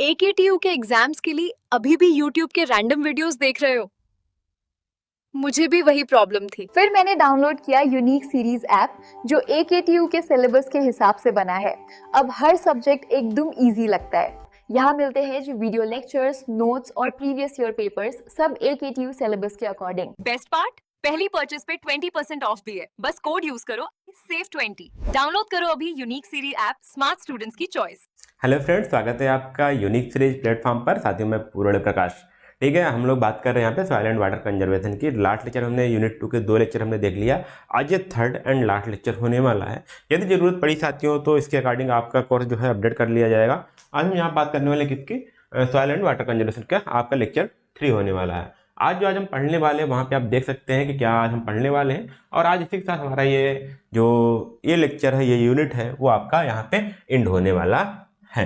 AKTU के exams के लिए अभी भी YouTube के रैंडम वीडियोस देख रहे हो? मुझे भी वही प्रॉब्लम थी। फिर मैंने डाउनलोड किया यूनिक सीरीज ऐप जो AKTU के सिलेबस के हिसाब से बना है। अब हर सब्जेक्ट एकदम इजी लगता है। यहाँ मिलते हैं जो वीडियो लेक्चर्स, नोट्स और प्रीवियस ईयर पेपर्स, सब AKTU सिलेबस के अकॉर्डिंग। बेस्ट पार्ट, पहली परचेज पे 20% ऑफ भी है। बस कोड यूज करो SAVE20। डाउनलोड करो अभी unique series app, smart students की चॉइस। हेलो फ्रेंड्स, स्वागत है आपका यूनिक सीरीज प्लेटफॉर्म पर। साथियों मैं पूर्ण प्रकाश। ठीक है, हम लोग बात कर रहे हैं यहाँ पे सॉइल एंड वाटर कंजर्वेशन की। लास्ट लेक्चर हमने यूनिट 2 के 2 लेक्चर हमने देख लिया। आज ये थर्ड एंड लास्ट लेक्चर होने वाला है। यदि जरूरत पड़ी साथियों तो इसके अकॉर्डिंग आपका कोर्स जो है अपडेट कर लिया जाएगा। आज हम यहाँ बात करने वाले किसकी, सॉइल एंड वाटर कंजर्वेशन का आपका लेक्चर 3 होने वाला है। आज हम पढ़ने वाले हैं वहाँ पे आप देख सकते हैं कि क्या आज हम पढ़ने वाले हैं। और आज इसी के साथ हमारा ये लेक्चर है, ये यूनिट है, वो आपका यहाँ पे एंड होने वाला है।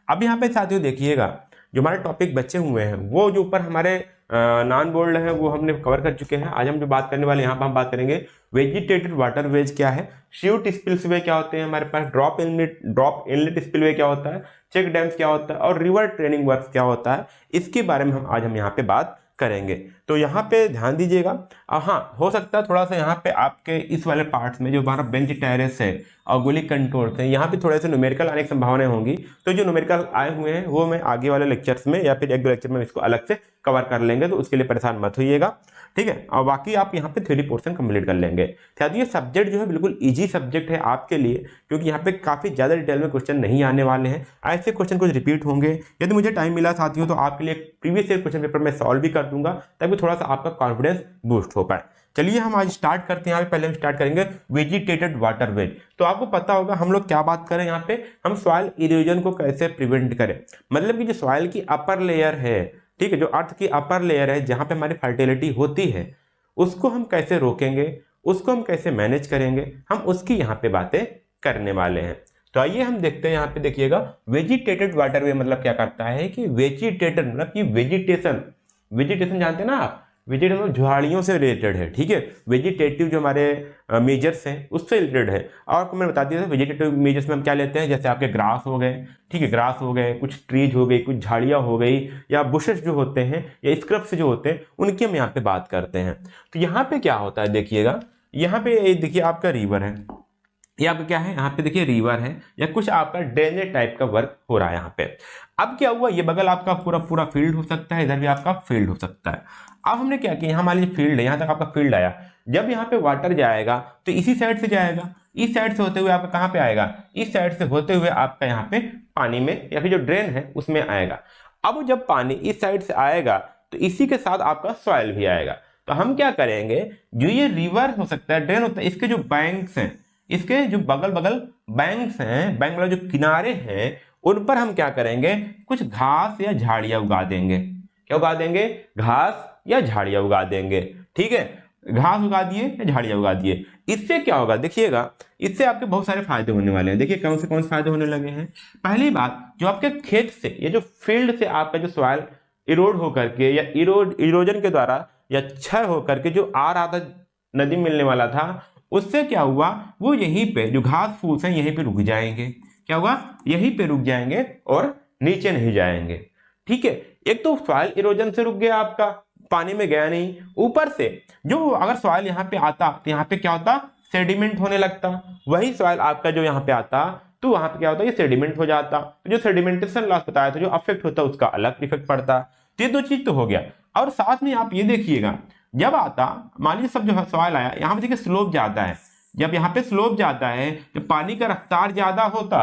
अब यहाँ पे साथियों देखिएगा, जो हमारे टॉपिक बचे हुए हैं वो जो ऊपर हमारे नॉन बोल्ड है वो हमने कवर कर चुके हैं। आज हम जो बात करने वाले हैं यहाँ पर हम बात करेंगे वेजिटेटेड वाटर वेज क्या है, श्यूट स्पिल्सवे क्या होते हैं हमारे पास, ड्रॉप इनलेट स्पिलवे क्या होता है, चेक डैम्स क्या होता है और रिवर ट्रेनिंग वर्क्स क्या होता है, इसके बारे में हम यहाँ पे बात करेंगे। तो यहाँ पे ध्यान दीजिएगा। हाँ, हो सकता है थोड़ा सा यहाँ पे आपके इस वाले पार्ट्स में जो हमारा बेंच टेरेस है और गोली कंट्रोल्स है, यहाँ पे थोड़े से न्यूमेरिकल आने की संभावनाएं होंगी। तो जो न्यूमेरिकल आए हुए हैं वो मैं आगे वाले लेक्चर्स में या फिर एक दो लेक्चर में इसको अलग से कवर कर लेंगे, तो उसके लिए परेशान मत होइएगा। ठीक है, और बाकी आप यहाँ पे थ्योरी पोर्शन कंप्लीट कर लेंगे। साथियों ये सब्जेक्ट जो है बिल्कुल इजी सब्जेक्ट है आपके लिए, क्योंकि यहाँ पे काफ़ी ज़्यादा डिटेल में क्वेश्चन नहीं आने वाले हैं। ऐसे क्वेश्चन कुछ रिपीट होंगे। यदि मुझे टाइम मिला साथियों तो आपके लिए प्रीवियस ईयर क्वेश्चन पेपर मैं सॉल्व भी कर दूंगा, ताकि थोड़ा सा आपका कॉन्फिडेंस बूस्ट हो पाए। चलिए हम आज स्टार्ट करते हैं। यहाँ पे पहले हम स्टार्ट करेंगे वेजिटेटेड वाटर वेज। तो आपको पता होगा हम लोग क्या बात करें, यहाँ पे हम सॉइल इरोजन को कैसे प्रिवेंट करें। मतलब कि जो सॉइल की अपर लेयर है, ठीक है, जो अर्थ की अपर लेयर है जहाँ पे हमारी फर्टिलिटी होती है, उसको हम कैसे रोकेंगे, उसको हम कैसे मैनेज करेंगे, हम उसकी यहाँ पे बातें करने वाले हैं। तो आइए हम देखते हैं। यहाँ पे देखिएगा, वेजिटेटेड वाटर वे मतलब क्या करता है कि वेजिटेटेड मतलब कि वेजिटेशन जानते हैं ना आप, वेजिटेशन मतलब झाड़ियों से रिलेटेड है। ठीक है, वेजिटेटिव जो हमारे मेजर्स हैं उससे रिलेटेड है। और आपको मैंने बता दिया था वेजिटेटिव मेजर्स में हम क्या लेते हैं, जैसे आपके ग्रास हो गए, ठीक है, ग्रास हो गए, कुछ ट्रीज हो गई, कुछ झाड़ियाँ हो गई, या बुशेस जो होते हैं या स्क्रब्स जो होते हैं, उनकी हम यहाँ पे बात करते हैं। तो यहाँ पे क्या होता है देखिएगा, यहाँ पे देखिए आपका रिवर है, ये आपका क्या है, यहाँ पे देखिए रिवर है, या कुछ आपका ड्रेनेज टाइप का वर्क हो रहा है यहाँ पे। अब क्या हुआ, ये बगल आपका पूरा फील्ड हो सकता है, इधर भी आपका फील्ड हो सकता है। अब हमने क्या किया, यहाँ मान लीजिए फील्ड है, यहाँ तक आपका फील्ड आया। जब यहाँ पे वाटर जाएगा तो इसी साइड से जाएगा, इस साइड से होते हुए आपका कहाँ पे आएगा, इस साइड से होते हुए आपका यहाँ पे पानी में या फिर जो ड्रेन है उसमें आएगा। अब जब पानी इस साइड से आएगा तो इसी के साथ आपका सॉइल भी आएगा। तो हम क्या करेंगे, जो ये रिवर हो सकता है, ड्रेन होता है, इसके जो बैंक्स हैं, इसके जो बगल बैंक्स हैं, बैंक वाले जो किनारे हैं, उन पर हम क्या करेंगे, कुछ घास या झाड़ियां उगा देंगे। क्या उगा देंगे, घास या झाड़ियां उगा देंगे। ठीक है, घास उगा दिए या झाड़ियां उगा दिए। इससे क्या होगा देखिएगा, इससे आपके बहुत सारे फायदे होने वाले हैं। देखिए कौन से फायदे होने लगे हैं। पहली बात, जो आपके खेत से या जो फील्ड से आपका जो सॉइल इरोड होकर के या इरोजन के द्वारा या क्षय होकर के जो आ रहा था, नदी मिलने वाला था, उससे क्या हुआ, वो यहीं पे जो घास फूस हैं यहीं पे रुक जाएंगे। क्या हुआ, यहीं पे रुक जाएंगे और नीचे नहीं जाएंगे। ठीक है, एक तो सॉइल इरोजन से रुक गया, आपका पानी में गया नहीं। ऊपर से जो अगर सॉइल यहाँ पे आता तो यहाँ पे क्या होता, सेडिमेंट होने लगता। वही सॉइल आपका जो यहाँ पे आता तो वहां पे क्या होता, ये सेडिमेंट हो जाता। तो जो सेडिमेंटेशन लॉस बताया था, जो अफेक्ट होता उसका अलग इफेक्ट पड़ता। तो ये दो चीज तो हो गया। और साथ में आप ये देखिएगा, जब आता मान लीजिए सब जो सवाल आया, यहाँ पे देखिए स्लोप ज्यादा है। जब यहाँ पे स्लोप ज्यादा है, जब पानी का रफ्तार ज्यादा होता,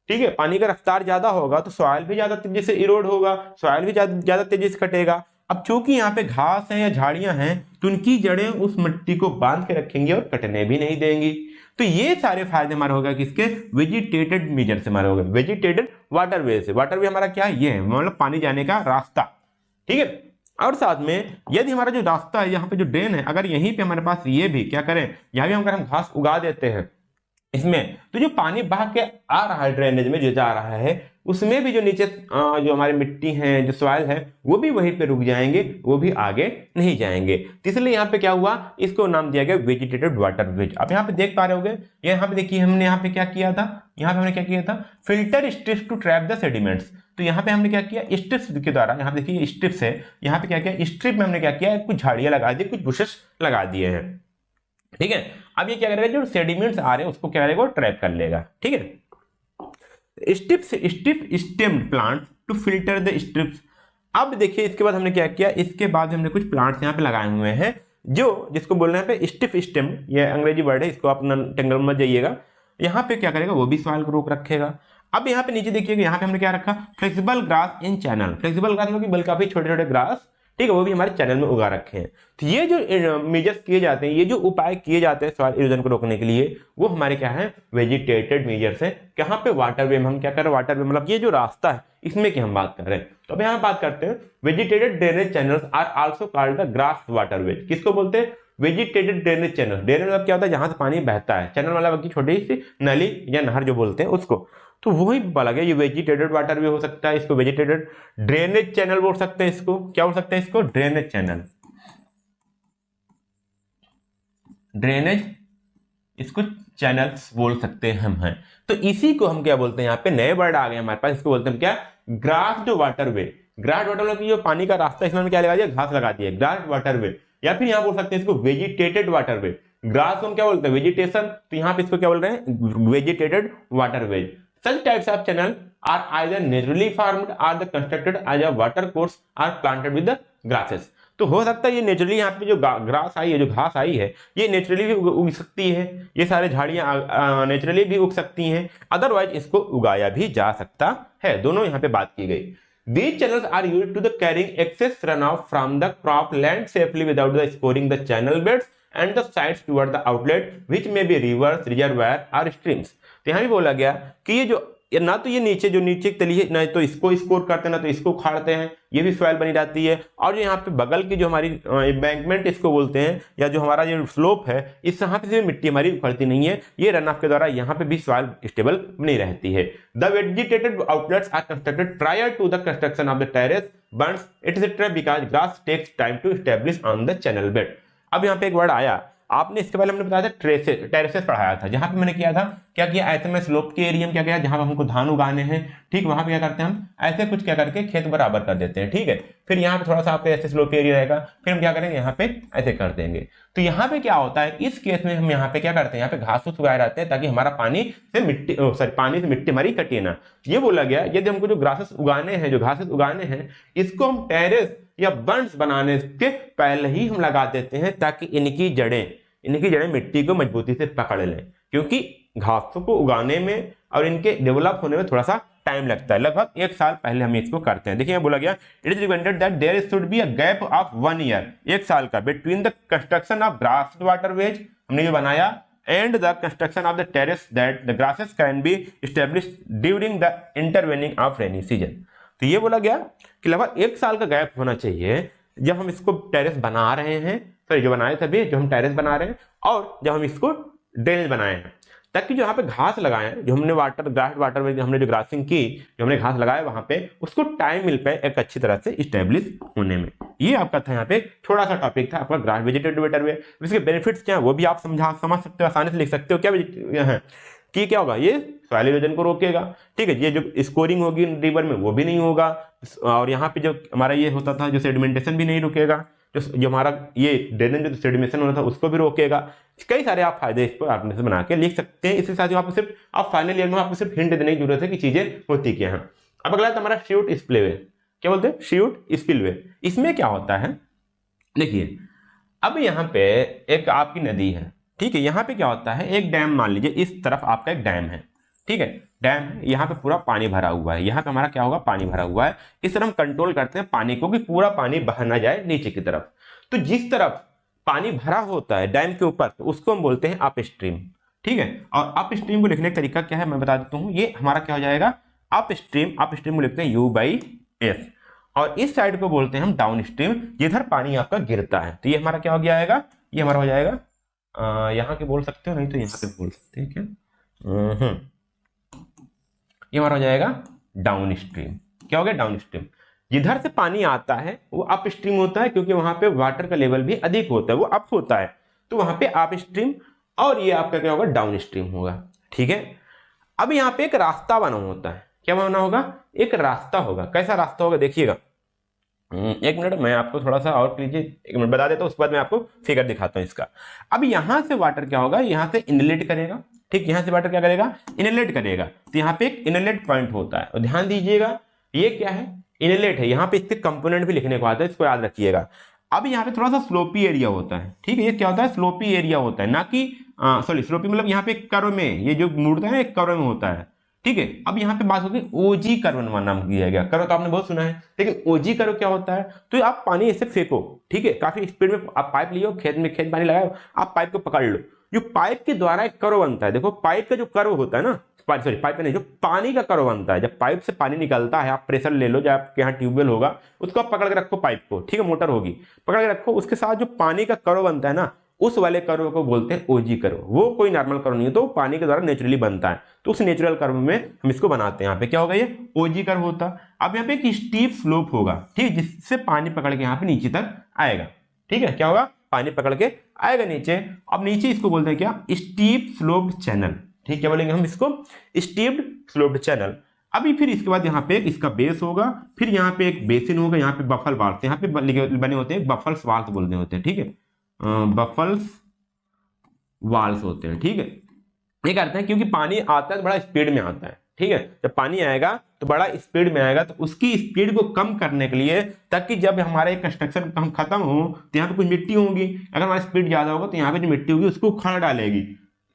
ठीक है, पानी का रफ्तार ज्यादा होगा तो सॉइल भी ज्यादा तेजी से इरोड होगा, सॉइल भी ज्यादा तेजी से कटेगा। अब चूंकि यहाँ पे घास है या झाड़ियां हैं तो उनकी जड़ें उस मिट्टी को बांध के रखेंगी और कटने भी नहीं देंगी। तो ये सारे फायदे हमारे होगा किसके, वेजिटेटेड मेजर से हमारे होगा, वेजिटेटेड वाटर वे से। वाटर वे हमारा क्या है, ये है मतलब पानी जाने का रास्ता। ठीक है, और साथ में यदि हमारा जो रास्ता है, यहाँ पे जो ड्रेन है, अगर यहीं पे हमारे पास ये भी क्या करें, यहाँ भी अगर हम घास उगा देते हैं इसमें, तो जो पानी बह के आ रहा है ड्रेनेज में जो जा रहा है, उसमें भी जो नीचे जो हमारी मिट्टी है, जो सॉइल है, वो भी वहीं पे रुक जाएंगे, वो भी आगे नहीं जाएंगे। तो इसलिए यहाँ पे क्या हुआ, इसको नाम दिया गया वेजिटेटेड वाटर वेज। अब यहाँ पे देख पा रहे होगे, यहाँ पे देखिए हमने यहाँ पे क्या किया था, यहाँ पे हमने क्या किया था, filter strips to trap the sediments. तो यहाँ पे हमने क्या किया, स्ट्रिप्स के द्वारा, यहाँ पे देखिए स्ट्रिप्स है, यहाँ पे क्या किया, स्ट्रिप में हमने क्या किया, कुछ झाड़ियां लगा दी, कुछ बुशेस लगा दिए हैं। ठीक है, अब ये क्या करेगा, जो सेडिमेंट्स आ रहे हैं उसको क्या करेगा, ट्रैप कर लेगा। ठीक है, strip stemmed plant to filter the strips. अब देखिए इसके बाद हमने क्या किया, इसके बाद हमने कुछ प्लांट्स यहाँ पे लगाए हुए हैं जो, जिसको बोलना है स्टिफ स्टेम, ये अंग्रेजी वर्ड है, इसको आप टेंगल मत जाइएगा। यहाँ पे क्या करेगा, वो भी सॉइल को रोक रखेगा। अब यहाँ पे नीचे देखिएगा, यहाँ पे हमने क्या रखा, फ्लेक्सिबल ग्रास इन चैनल। फ्लेक्सिबल ग्रास मतलब बल्कि काफी छोटे छोटे ग्रास, ठीक है, वो भी हमारे चैनल में उगा रखे हैं। तो ये जो मेजर्स किए जाते हैं, ये जो उपाय किए जाते हैं सॉइल इरोजन को रोकने के लिए, वो हमारे क्या है, वेजिटेटेड मेजर्स है। कहाँ पे, वाटरवे में। हम क्या कर रहे हैं, वाटरवे मतलब ये जो रास्ता है इसमें की हम बात कर रहे हैं। तो अब यहाँ बात करते हैं, vegetated drainage channels are also called the grass waterways. किसको बोलते हैं, वेजिटेटेड ड्रेनेज चैनल। ड्रेनेज मतलब क्या होता है, जहां से पानी बहता है, चैनल मतलब की छोटी सी नली या नहर जो बोलते हैं उसको। तो वही बोला गया, ये वेजिटेटेड वाटर भी हो सकता है, इसको वेजिटेटेड ड्रेनेज चैनल बोल सकते हैं। इसको क्या बोल सकते हैं, इसको ड्रेनेज चैनल, ड्रेनेज, इसको चैनल्स बोल सकते हैं हम हैं। तो इसी को हम क्या बोलते हैं, यहाँ पे नए वर्ड आ गए हमारे पास, इसको बोलते हैं क्या, ग्रास्ड वाटरवे। ग्रास्ड वाटर मतलब जो पानी का रास्ता, इसमें हमने क्या लगा दिया, घास लगा दिया, ग्रास्ड वाटरवे। या फिर यहाँ बोल सकते हैं इसको वेजिटेटेड वाटरवे। ग्रास को हम क्या बोलते हैं, वेजिटेशन, तो यहाँ पे इसको क्या बोल रहे हैं, vegetated waterways. Such types of channel are either naturally formed or the constructed as a water course are planted with the grasses। तो हो सकता है ये नेचुरली, यहाँ पे जो ग्रास आई है, जो घास आई है, ये नेचुरली भी उग सकती है, ये सारे झाड़ियां नेचुरली भी उग सकती हैं, अदरवाइज इसको उगाया भी जा सकता है। दोनों यहाँ पे बात की गई। These channels are used to the carrying excess runoff from the cropland safely without the scoring the channel beds and the sides toward the outlet which may be rivers, reservoir or streams। तो यहाँ भी बोला गया कि ये जो ना तो ये नीचे जो नीचे की तली है, ना तो इसको स्कोर करते हैं, ना तो इसको उखाड़ते हैं, ये भी सॉइल बनी जाती है। और जो यहाँ पे बगल की जो हमारी एम्बैंकमेंट इसको बोलते हैं, या जो हमारा जो स्लोप है, इस यहाँ पे मिट्टी हमारी उखड़ती नहीं है, ये रन ऑफ के द्वारा यहाँ पे भी सॉइल स्टेबल बनी रहती है। The vegetated outlets are constructed prior to the construction of the terrace bunds etcetera because grass takes time to establish on the channel bed. अब यहाँ पे एक वर्ड आया, आपने इसके पहले हमने बताया था टेरेसेस पढ़ाया था, जहां पे मैंने किया था, क्या किया, ऐसे में स्लोप के एरिया में क्या किया, जहां पे हमको धान उगाने हैं, ठीक, वहां पे क्या करते हैं हम, ऐसे कुछ क्या करके खेत बराबर कर देते हैं। ठीक है, फिर यहाँ पे थोड़ा सा आपके ऐसे स्लोप एरिया रहेगा, फिर हम क्या करेंगे, यहाँ पे ऐसे कर देंगे। तो यहाँ पे क्या होता है, इस केस में हम यहाँ पे क्या करते हैं, यहाँ पे घास उगाए रहते हैं ताकि हमारा पानी से मिट्टी हमारी कटे ना। ये बोला गया, यदि हमको जो ग्रासेस उगाने हैं, जो घासेस उगाने हैं, इसको हम टेरेस या बंड्स बनाने के पहले ही हम लगा देते हैं, ताकि इनकी जड़ें मिट्टी को मजबूती से पकड़ लें, क्योंकि घासों को उगाने में और इनके डेवलप होने में थोड़ा सा टाइम लगता है। लगभग 1 साल पहले हम इसको करते हैं। देखिए बोला गया, it is recommended that there should be a gap of 1 year, 1 साल का, between the construction of grass waterways, हमने जो बनाया, and the construction of the terrace, that the grasses can be established during the intervening of rainy season. तो ये बोला गया कि लगभग 1 साल का गैप होना चाहिए जब हम इसको टेरेस बना रहे हैं, सॉरी जो बनाए तभी, जो हम टेरेस बना रहे हैं, और जब हम इसको ड्रेनेज बनाए हैं, ताकि जो यहाँ पे घास लगाए हैं, जो हमने ग्रास वाटर में हमने जो ग्रासिंग की, जो हमने घास लगाया वहां पे, उसको टाइम मिल पाए एक अच्छी तरह से स्टेब्लिश होने में। ये आपका था यहाँ पे छोटा सा टॉपिक था आपका ग्रास वेजिटेटिव वाटरवे। इसके बेनिफिट्स क्या है वो भी आप समझ सकते हो, आसानी से लिख सकते हो। क्या है कि क्या होगा, ये सॉइल इरोजन को रोकेगा। ठीक है, ये जो स्कोरिंग होगी रिवर में वो भी नहीं होगा, और यहाँ पे जो हमारा ये होता था, जो सेडिमेंटेशन भी नहीं रुकेगा, जो हमारा ये ड्रेनेज जो सेडिमेशन होना था उसको भी रोकेगा। कई सारे आप फायदे इस पर आपने से बना के लिख सकते हैं। इसके साथ आपको सिर्फ आप फाइनल ईयर में आपको सिर्फ हिंट देने की जरूरत है कि चीजें होती क्या है। अब अगला हमारा श्यूट स्पिलवे, क्या बोलते हैं, श्यूट स्पिलवे। इसमें क्या होता है, देखिए अब यहाँ पे एक आपकी नदी है, ठीक है, यहाँ पे क्या होता है, एक डैम, मान लीजिए इस तरफ आपका एक डैम है, ठीक है, डैम है, यहाँ पे पूरा पानी भरा हुआ है, यहाँ पे हमारा क्या होगा, पानी भरा हुआ है। इस तरह हम कंट्रोल करते हैं पानी को कि पूरा पानी बह ना जाए नीचे की तरफ। तो जिस तरफ पानी भरा होता है डैम के ऊपर, तो उसको हम बोलते हैं अप स्ट्रीम। ठीक है, और अप स्ट्रीम को लिखने का तरीका क्या है मैं बता देता हूँ। ये हमारा क्या हो जाएगा, अप स्ट्रीम को लिखते हैं U/S, और इस साइड को बोलते हैं हम डाउन स्ट्रीम, जिधर पानी आपका गिरता है। तो ये हमारा क्या हो गया आएगा, ये हमारा हो जाएगा, यहाँ के बोल सकते हो, नहीं तो यहाँ पे बोल सकते हैं क्या, ये हमारा हो जाएगा डाउन स्ट्रीम। क्या हो गया, डाउन स्ट्रीम। जिधर से पानी आता है वो अप स्ट्रीम होता है, क्योंकि वहां पे वाटर का लेवल भी अधिक होता है, वो अप होता है, तो वहां पे अप स्ट्रीम, और ये आपका क्या होगा, डाउन स्ट्रीम होगा। ठीक है, अब यहाँ पे एक रास्ता बना होता है, क्या बना होगा, एक रास्ता होगा। कैसा रास्ता होगा देखिएगा, एक मिनट मैं आपको थोड़ा सा और लीजिए, एक मिनट बता देता हूँ, उसके बाद मैं आपको फिगर दिखाता हूँ इसका। अब यहाँ से वाटर क्या होगा, यहाँ से इनलेट करेगा, ठीक, यहाँ से वाटर क्या करेगा, इनलेट करेगा। तो यहाँ पे एक इनलेट पॉइंट होता है, और ध्यान दीजिएगा ये क्या है, इनलेट है। यहाँ पे इसके कंपोनेंट भी लिखने को आता है, इसको याद रखिएगा। अब यहाँ पे थोड़ा सा स्लोपी एरिया होता है, ठीक है, ये क्या होता है, स्लोपी एरिया होता है, ना कि सॉरी स्लोपी मतलब यहाँ पे कर्व में, ये जो मुड़ता है एक कर्व में होता है, ठीक है। अब यहाँ पे बात होगी ओजी कर्व नाम दिया गया। कर्व तो आपने बहुत सुना है, लेकिन ओजी कर्व क्या होता है, तो आप पानी ऐसे फेंको, ठीक है, काफी स्पीड में आप पाइप लियो, खेत पानी लगाओ, आप पाइप को पकड़ लो, जो पाइप के द्वारा एक कर्व बनता है। देखो पाइप का जो कर्व होता है ना, सॉरी पाइप नहीं, जो पानी का कर्व बनता है, जब पाइप से पानी निकलता है, आप प्रेशर ले लो, जब आपके यहाँ ट्यूबवेल होगा उसको आप पकड़ के रखो पाइप को, ठीक है, मोटर होगी, पकड़ के रखो, उसके साथ जो पानी का कर्व बनता है ना, उस वाले कर्व को बोलते हैं ओजी कर्व। वो कोई नॉर्मल कर्व नहीं है, तो पानी के द्वारा नेचुरली बनता है, तो उस नेचुरल कर्व में हम इसको बनाते हैं। यहाँ पे क्या होगा, ये ओजी कर्व होता। अब यहाँ पे एक स्टीप स्लोप होगा, ठीक, जिससे पानी पकड़ के यहाँ पे नीचे तक आएगा, ठीक है, क्या होगा, पानी पकड़ के आएगा नीचे। अब नीचे इसको बोलते हैं क्या, स्टीप स्लोप चैनल, ठीक, क्या बोलेंगे हम इसको, स्टीप्ड स्लोप चैनल। अभी फिर इसके बाद यहाँ पे इसका बेस होगा, फिर यहाँ पे एक बेसिन होगा, यहाँ पे बफल वाल्व यहाँ पे बने होते हैं, बफल्स वाल्व बोलते होते हैं, ठीक है, बफल्स वाल्व होते हैं, ठीक है। ये करते हैं क्योंकि पानी आता है तो बड़ा स्पीड में आता है, ठीक है, जब पानी आएगा तो बड़ा स्पीड में आएगा, तो उसकी स्पीड को कम करने के लिए, ताकि जब हमारे कंस्ट्रक्शन हम खत्म हो तो यहाँ पे कुछ मिट्टी होगी, अगर हमारी स्पीड ज्यादा होगा तो यहाँ पे जो मिट्टी होगी उसको उखाड़ डालेगी,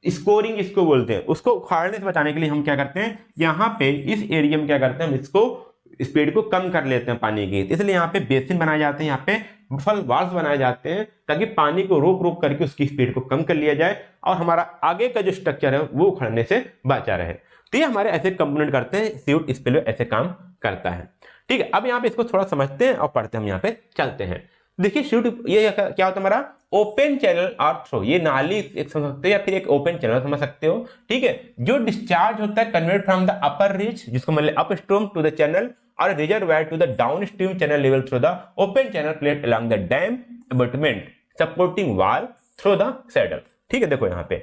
स्कोरिंग इसको बोलते हैं। उसको उखाड़ने से बचाने के लिए हम क्या करते हैं, यहाँ पे इस एरिया में क्या करते हैं, हम इसको स्पीड को कम कर लेते हैं पानी की, इसलिए यहाँ पे बेसिन बनाए जाते हैं, यहाँ पे बफल वाल्व बनाए जाते हैं, ताकि पानी को रोक रोक करके उसकी स्पीड को कम कर लिया जाए और हमारा आगे का जो स्ट्रक्चर है वो उखड़ने से बचा रहे। तो ये हमारे ऐसे कंपोनेंट करते हैं, सीवरेज स्पिलवे ऐसे काम करता है, ठीक है। अब यहाँ पे इसको थोड़ा समझते हैं और पढ़ते हैं, हम यहाँ पे चलते हैं। देखिए शूट, ये क्या होता है हमारा ओपन चैनल और थ्रो, ये नाली एक समझ सकते हो या फिर एक ओपन चैनल समझ सकते हो, ठीक है, जो डिस्चार्ज होता है convert from the upper reach, जिसको मतलब up stream to the channel और reservoir to the down stream channel level through the open channel plate along the dam abutment supporting wall through the saddle, ठीक है। देखो यहाँ पे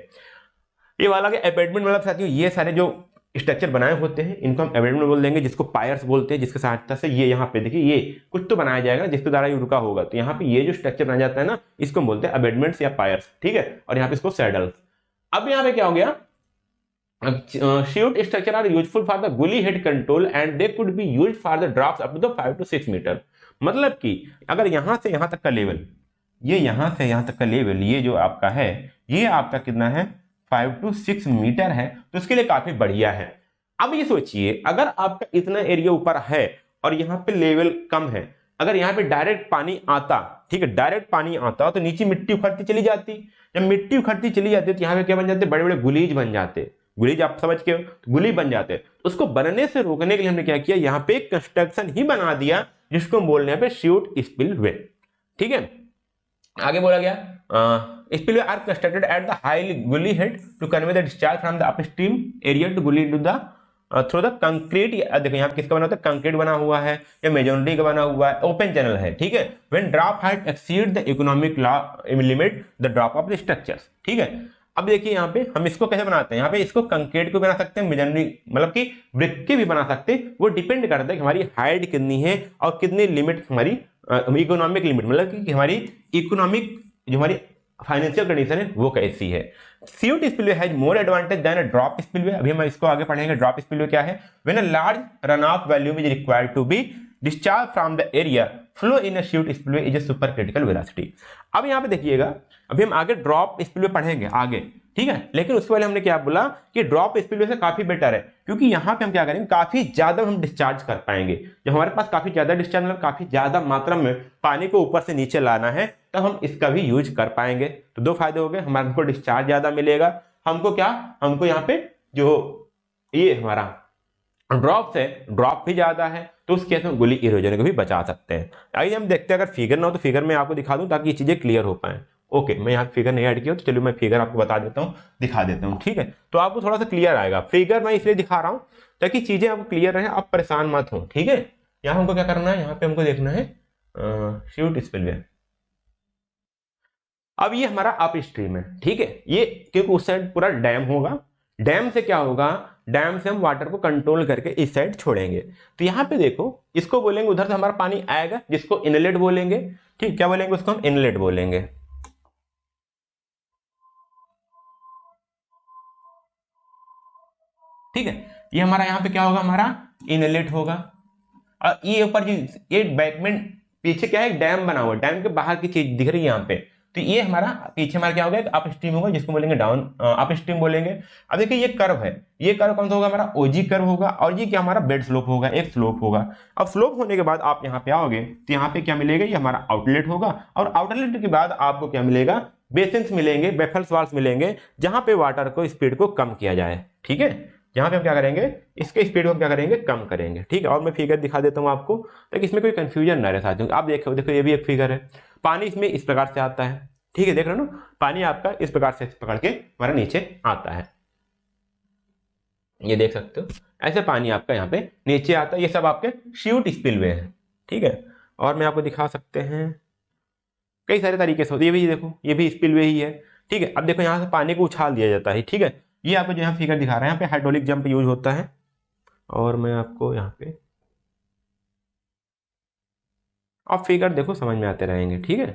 ये वाला के अबटमेंट मतलब साथियों, ये सारे जो स्ट्रक्चर बनाए होते हैं इनको हम अबटमेंट बोल देंगे, जिसको पायर्स बोलते हैं, जिसके सहायता से ये यहाँ पे देखिए ये कुछ तो बनाया जाएगा जिसके द्वारा ये रुका होगा, तो यहाँ पे ये जो स्ट्रक्चर बनाया जाता है ना, इसको हम बोलते हैं अबटमेंट्स या पायर्स, ठीक है, और यहाँ पे इसको सैडल्स। अब यहाँ पे क्या हो गया, shoot structure are useful for the gully head control and they could be used for the drops up to the 5 to 6 metre. मतलब कि अगर यहाँ से यहाँ तक का लेवल, ये यहाँ से यहाँ तक का लेवल, ये जो आपका है ये आपका कितना है 5 to 6 मीटर है, तो उसके लिए काफी बढ़िया है। अब ये सोचिए अगर आपका इतना एरिया ऊपर है और यहाँ पे लेवल कम है, अगर यहाँ पे डायरेक्ट पानी आता, ठीक है, डायरेक्ट पानी आता तो नीचे मिट्टी उखड़ती चली जाती, जब मिट्टी उखड़ती चली जाती तो यहाँ पे क्या बन जाते, बड़े बड़े गुलीज बन जाते, गुलीज आप समझ के गुली बन जाते हैं। उसको बनने से रोकने के लिए हमने क्या किया, यहाँ पे कंस्ट्रक्शन ही बना दिया जिसको हम बोल रहे हैं शूट स्पिलवे, ठीक है। आगे बोला गया spillway are constructed at the high gully head to convey the discharge from the upstream area to gully to the through the concrete. देखो यहाँ पे किसका बना होता है, कंक्रीट बना हुआ है या मेजोनरी का बना हुआ है, ओपन चैनल है, ठीक है। When drop height exceed the economic limit the drop of the structures, ठीक है। अब देखिए यहाँ पे हम इसको कैसे बनाते हैं, यहाँ पे इसको कंक्रीट को बना सकते हैं, मेजनरी मतलब कि ब्रिक के भी बना सकते हैं, वो डिपेंड करता है कि हमारी हाइट कितनी है और कितनी लिमिट हमारी इकोनॉमिक लिमिट, मतलब कि हमारी इकोनॉमिक जो हमारी फाइनेंशियल कंडीशन है वो कैसी है। Chute spillway has more advantage than a drop spillway. अभी हम इसको आगे पढ़ेंगे। ड्रॉप स्पिलवे क्या है, when a large run off volume is required to be discharge from the area flow in a chute spillway is a super critical velocity. अब यहाँ पे देखिएगा, अभी हम आगे ड्रॉप स्पिलवे पढ़ेंगे आगे, ठीक है, लेकिन उसके पहले हमने क्या बोला कि ड्रॉप स्पिलवे से काफी बेटर है, क्योंकि यहाँ पे हम क्या करेंगे, काफी ज्यादा हम डिस्चार्ज कर पाएंगे। जब हमारे पास काफी ज्यादा डिस्चार्ज मतलब काफी ज्यादा मात्रा में पानी को ऊपर से नीचे लाना है, तो हम इसका भी यूज कर पाएंगे। तो दो फायदे हो गए, हमारे हमको डिस्चार्ज ज्यादा मिलेगा, हमको क्या, हमको यहाँ पे जो ये हमारा ड्रॉप है, ड्रॉप भी ज्यादा है, तो उस केस में गुली इरोजन को भी बचा सकते हैं। आइए हम देखते हैं, अगर फिगर ना हो तो फिगर में आपको दिखा दूं ताकि ये चीजें क्लियर हो पाए। ओके, मैं यहाँ फिगर नहीं ऐड किया तो चलिए मैं फिगर आपको बता देता हूँ, दिखा देता हूँ, ठीक है, तो आपको थोड़ा सा क्लियर आएगा। फिगर मैं इसलिए दिखा रहा हूँ ताकि चीजें आपको क्लियर रहे, आप परेशान मत हो, ठीक है। यहाँ हमको क्या करना है, यहाँ पे हमको देखना है शूट स्पिलवे। अब ये हमारा अप स्ट्रीम है, ठीक है, ये क्योंकि उस साइड पूरा डैम होगा, डैम से क्या होगा, डैम से हम वाटर को कंट्रोल करके इस साइड छोड़ेंगे। तो यहाँ पे देखो, इसको बोलेंगे उधर से हमारा पानी आएगा, जिसको इनलेट बोलेंगे। ठीक, क्या बोलेंगे उसको हम? इनलेट बोलेंगे। ठीक है, ये हमारा यहाँ पे क्या होगा? हमारा इनलेट होगा। और ये ऊपर ये बैकमेंट पीछे क्या है? डैम बना हुआ, डैम के बाहर की चीज दिख रही है यहाँ पे। तो ये हमारा पीछे हमारा क्या होगा? अप स्ट्रीम होगा, जिसको बोलेंगे डाउन अप स्ट्रीम बोलेंगे। अब देखिए ये कर्व है, ये कर्व कौन सा होगा? हमारा ओजी कर्व होगा। और ये क्या हमारा? बेड स्लोप होगा, एक स्लोप होगा। अब स्लोप होने के बाद आप यहाँ पे आओगे तो यहाँ पे क्या मिलेगा? ये हमारा आउटलेट होगा। और आउटलेट के बाद आपको क्या मिलेगा? बेसिन्स मिलेंगे, बेफल्स वाल्स मिलेंगे, जहां पे वाटर को स्पीड को कम किया जाए। ठीक है, जहां पे हम क्या करेंगे? इसके स्पीड को क्या करेंगे? कम करेंगे। ठीक है, और मैं फिगर दिखा देता हूं आपको ताकि इसमें कोई कंफ्यूजन ना रहे साथियों। आप देखो ये भी एक फिगर है। पानी इसमें इस प्रकार से आता है। ठीक है, देख रहे हो ना? पानी आपका इस प्रकार से पकड़ के हमारा नीचे आता है, ये देख सकते हो। ऐसे पानी आपका यहाँ पे नीचे आता है। ये सब आपके श्यूट स्पिलवे है। ठीक है, और मैं आपको दिखा सकते हैं कई सारे तरीके से होते हैं। ये भी देखो, ये भी स्पिलवे ही है। ठीक है, अब देखो यहाँ से पानी को उछाल दिया जाता है। ठीक है, ये आपको जो यहाँ फिगर दिखा रहे हैं, यहाँ पे हाइड्रोलिक जंप यूज होता है। और मैं आपको यहाँ पे आप फिगर देखो, समझ में आते रहेंगे। ठीक है,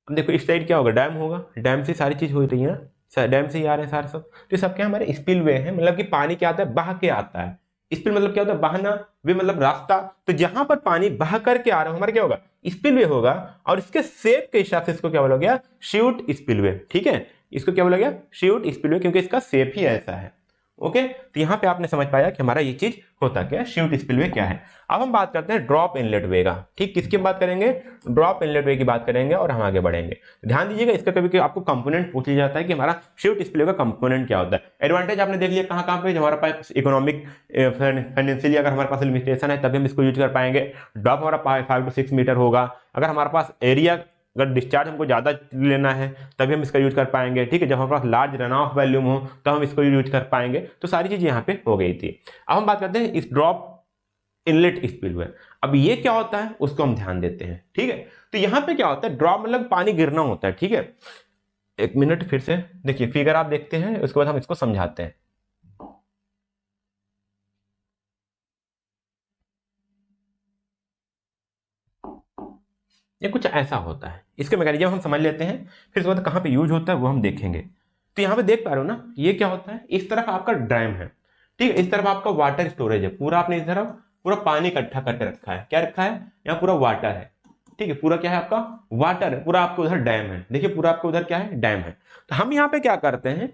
अब देखो इस साइड क्या होगा? डैम होगा, डैम से सारी चीज हो रही है, डैम से ही आ रहे हैं सारे सब। तो सब क्या हमारे स्पिलवे हैं, मतलब कि पानी क्या आता है? बह के आता है। स्पिल मतलब क्या होता है? बहना, वे मतलब रास्ता। तो जहां पर पानी बह करके आ रहा है हमारा क्या होगा? स्पिलवे होगा। और इसके शेप के हिसाब से इसको क्या बोला गया? श्यूट स्पिलवे। ठीक है, इसको क्या बोला गया? श्यूट स्पिलवे, क्योंकि इसका शेप ही ऐसा है। ओके, तो यहाँ पे आपने समझ पाया कि हमारा ये चीज होता क्या है, श्यूट स्पिलवे क्या है। अब हम बात करते हैं ड्रॉप इनलेट वे का। ठीक, किसकी बात करेंगे? ड्रॉप इनलेट वे की बात करेंगे और हम आगे बढ़ेंगे। ध्यान दीजिएगा, इसका कभी आपको कंपोनेंट पूछ लिया जाता है कि हमारा श्यूट स्पिलवे का कंपोनेंट क्या होता है। एडवांटेज आपने देख लिया कहाँ कहाँ पे, हमारे पास इकोनॉमिक फाइनेंशियली अगर हमारे पास लिमिटेशन है तभी हम इसको यूज कर पाएंगे। ड्रॉप हमारा 5 to 6 मीटर होगा। अगर हमारे पास एरिया, अगर डिस्चार्ज हमको ज़्यादा लेना है तभी हम इसका यूज कर पाएंगे। ठीक है, जब हमारे पास लार्ज रन ऑफ वॉल्यूम हो तो हम इसको यूज कर पाएंगे। तो सारी चीज़ यहाँ पे हो गई थी। अब हम बात करते हैं इस ड्रॉप इनलेट स्पिलवे। अब ये क्या होता है उसको हम ध्यान देते हैं। ठीक है, तो यहाँ पे क्या होता है? ड्रॉप मतलब पानी गिरना होता है। ठीक है, एक मिनट फिर से देखिए, फिगर आप देखते हैं, उसके बाद हम इसको समझाते हैं। ये कुछ ऐसा होता है, इसके मैकेनिज्म हम समझ लेते हैं, फिर उसके बाद कहाँ पे यूज होता है वो हम देखेंगे। तो यहाँ पे देख पा रहे हो ना, ये क्या होता है? इस तरफ आपका डैम है। ठीक है, इस तरफ आपका वाटर स्टोरेज है। पूरा आपने इस तरफ पूरा पानी इकट्ठा करके रखा है। क्या रखा है? यहाँ पूरा वाटर है। ठीक है, पूरा क्या है? आपका वाटर है। पूरा आपके उधर डैम है। देखिए, पूरा आपके उधर क्या है? डैम है। तो हम यहाँ पे क्या करते हैं?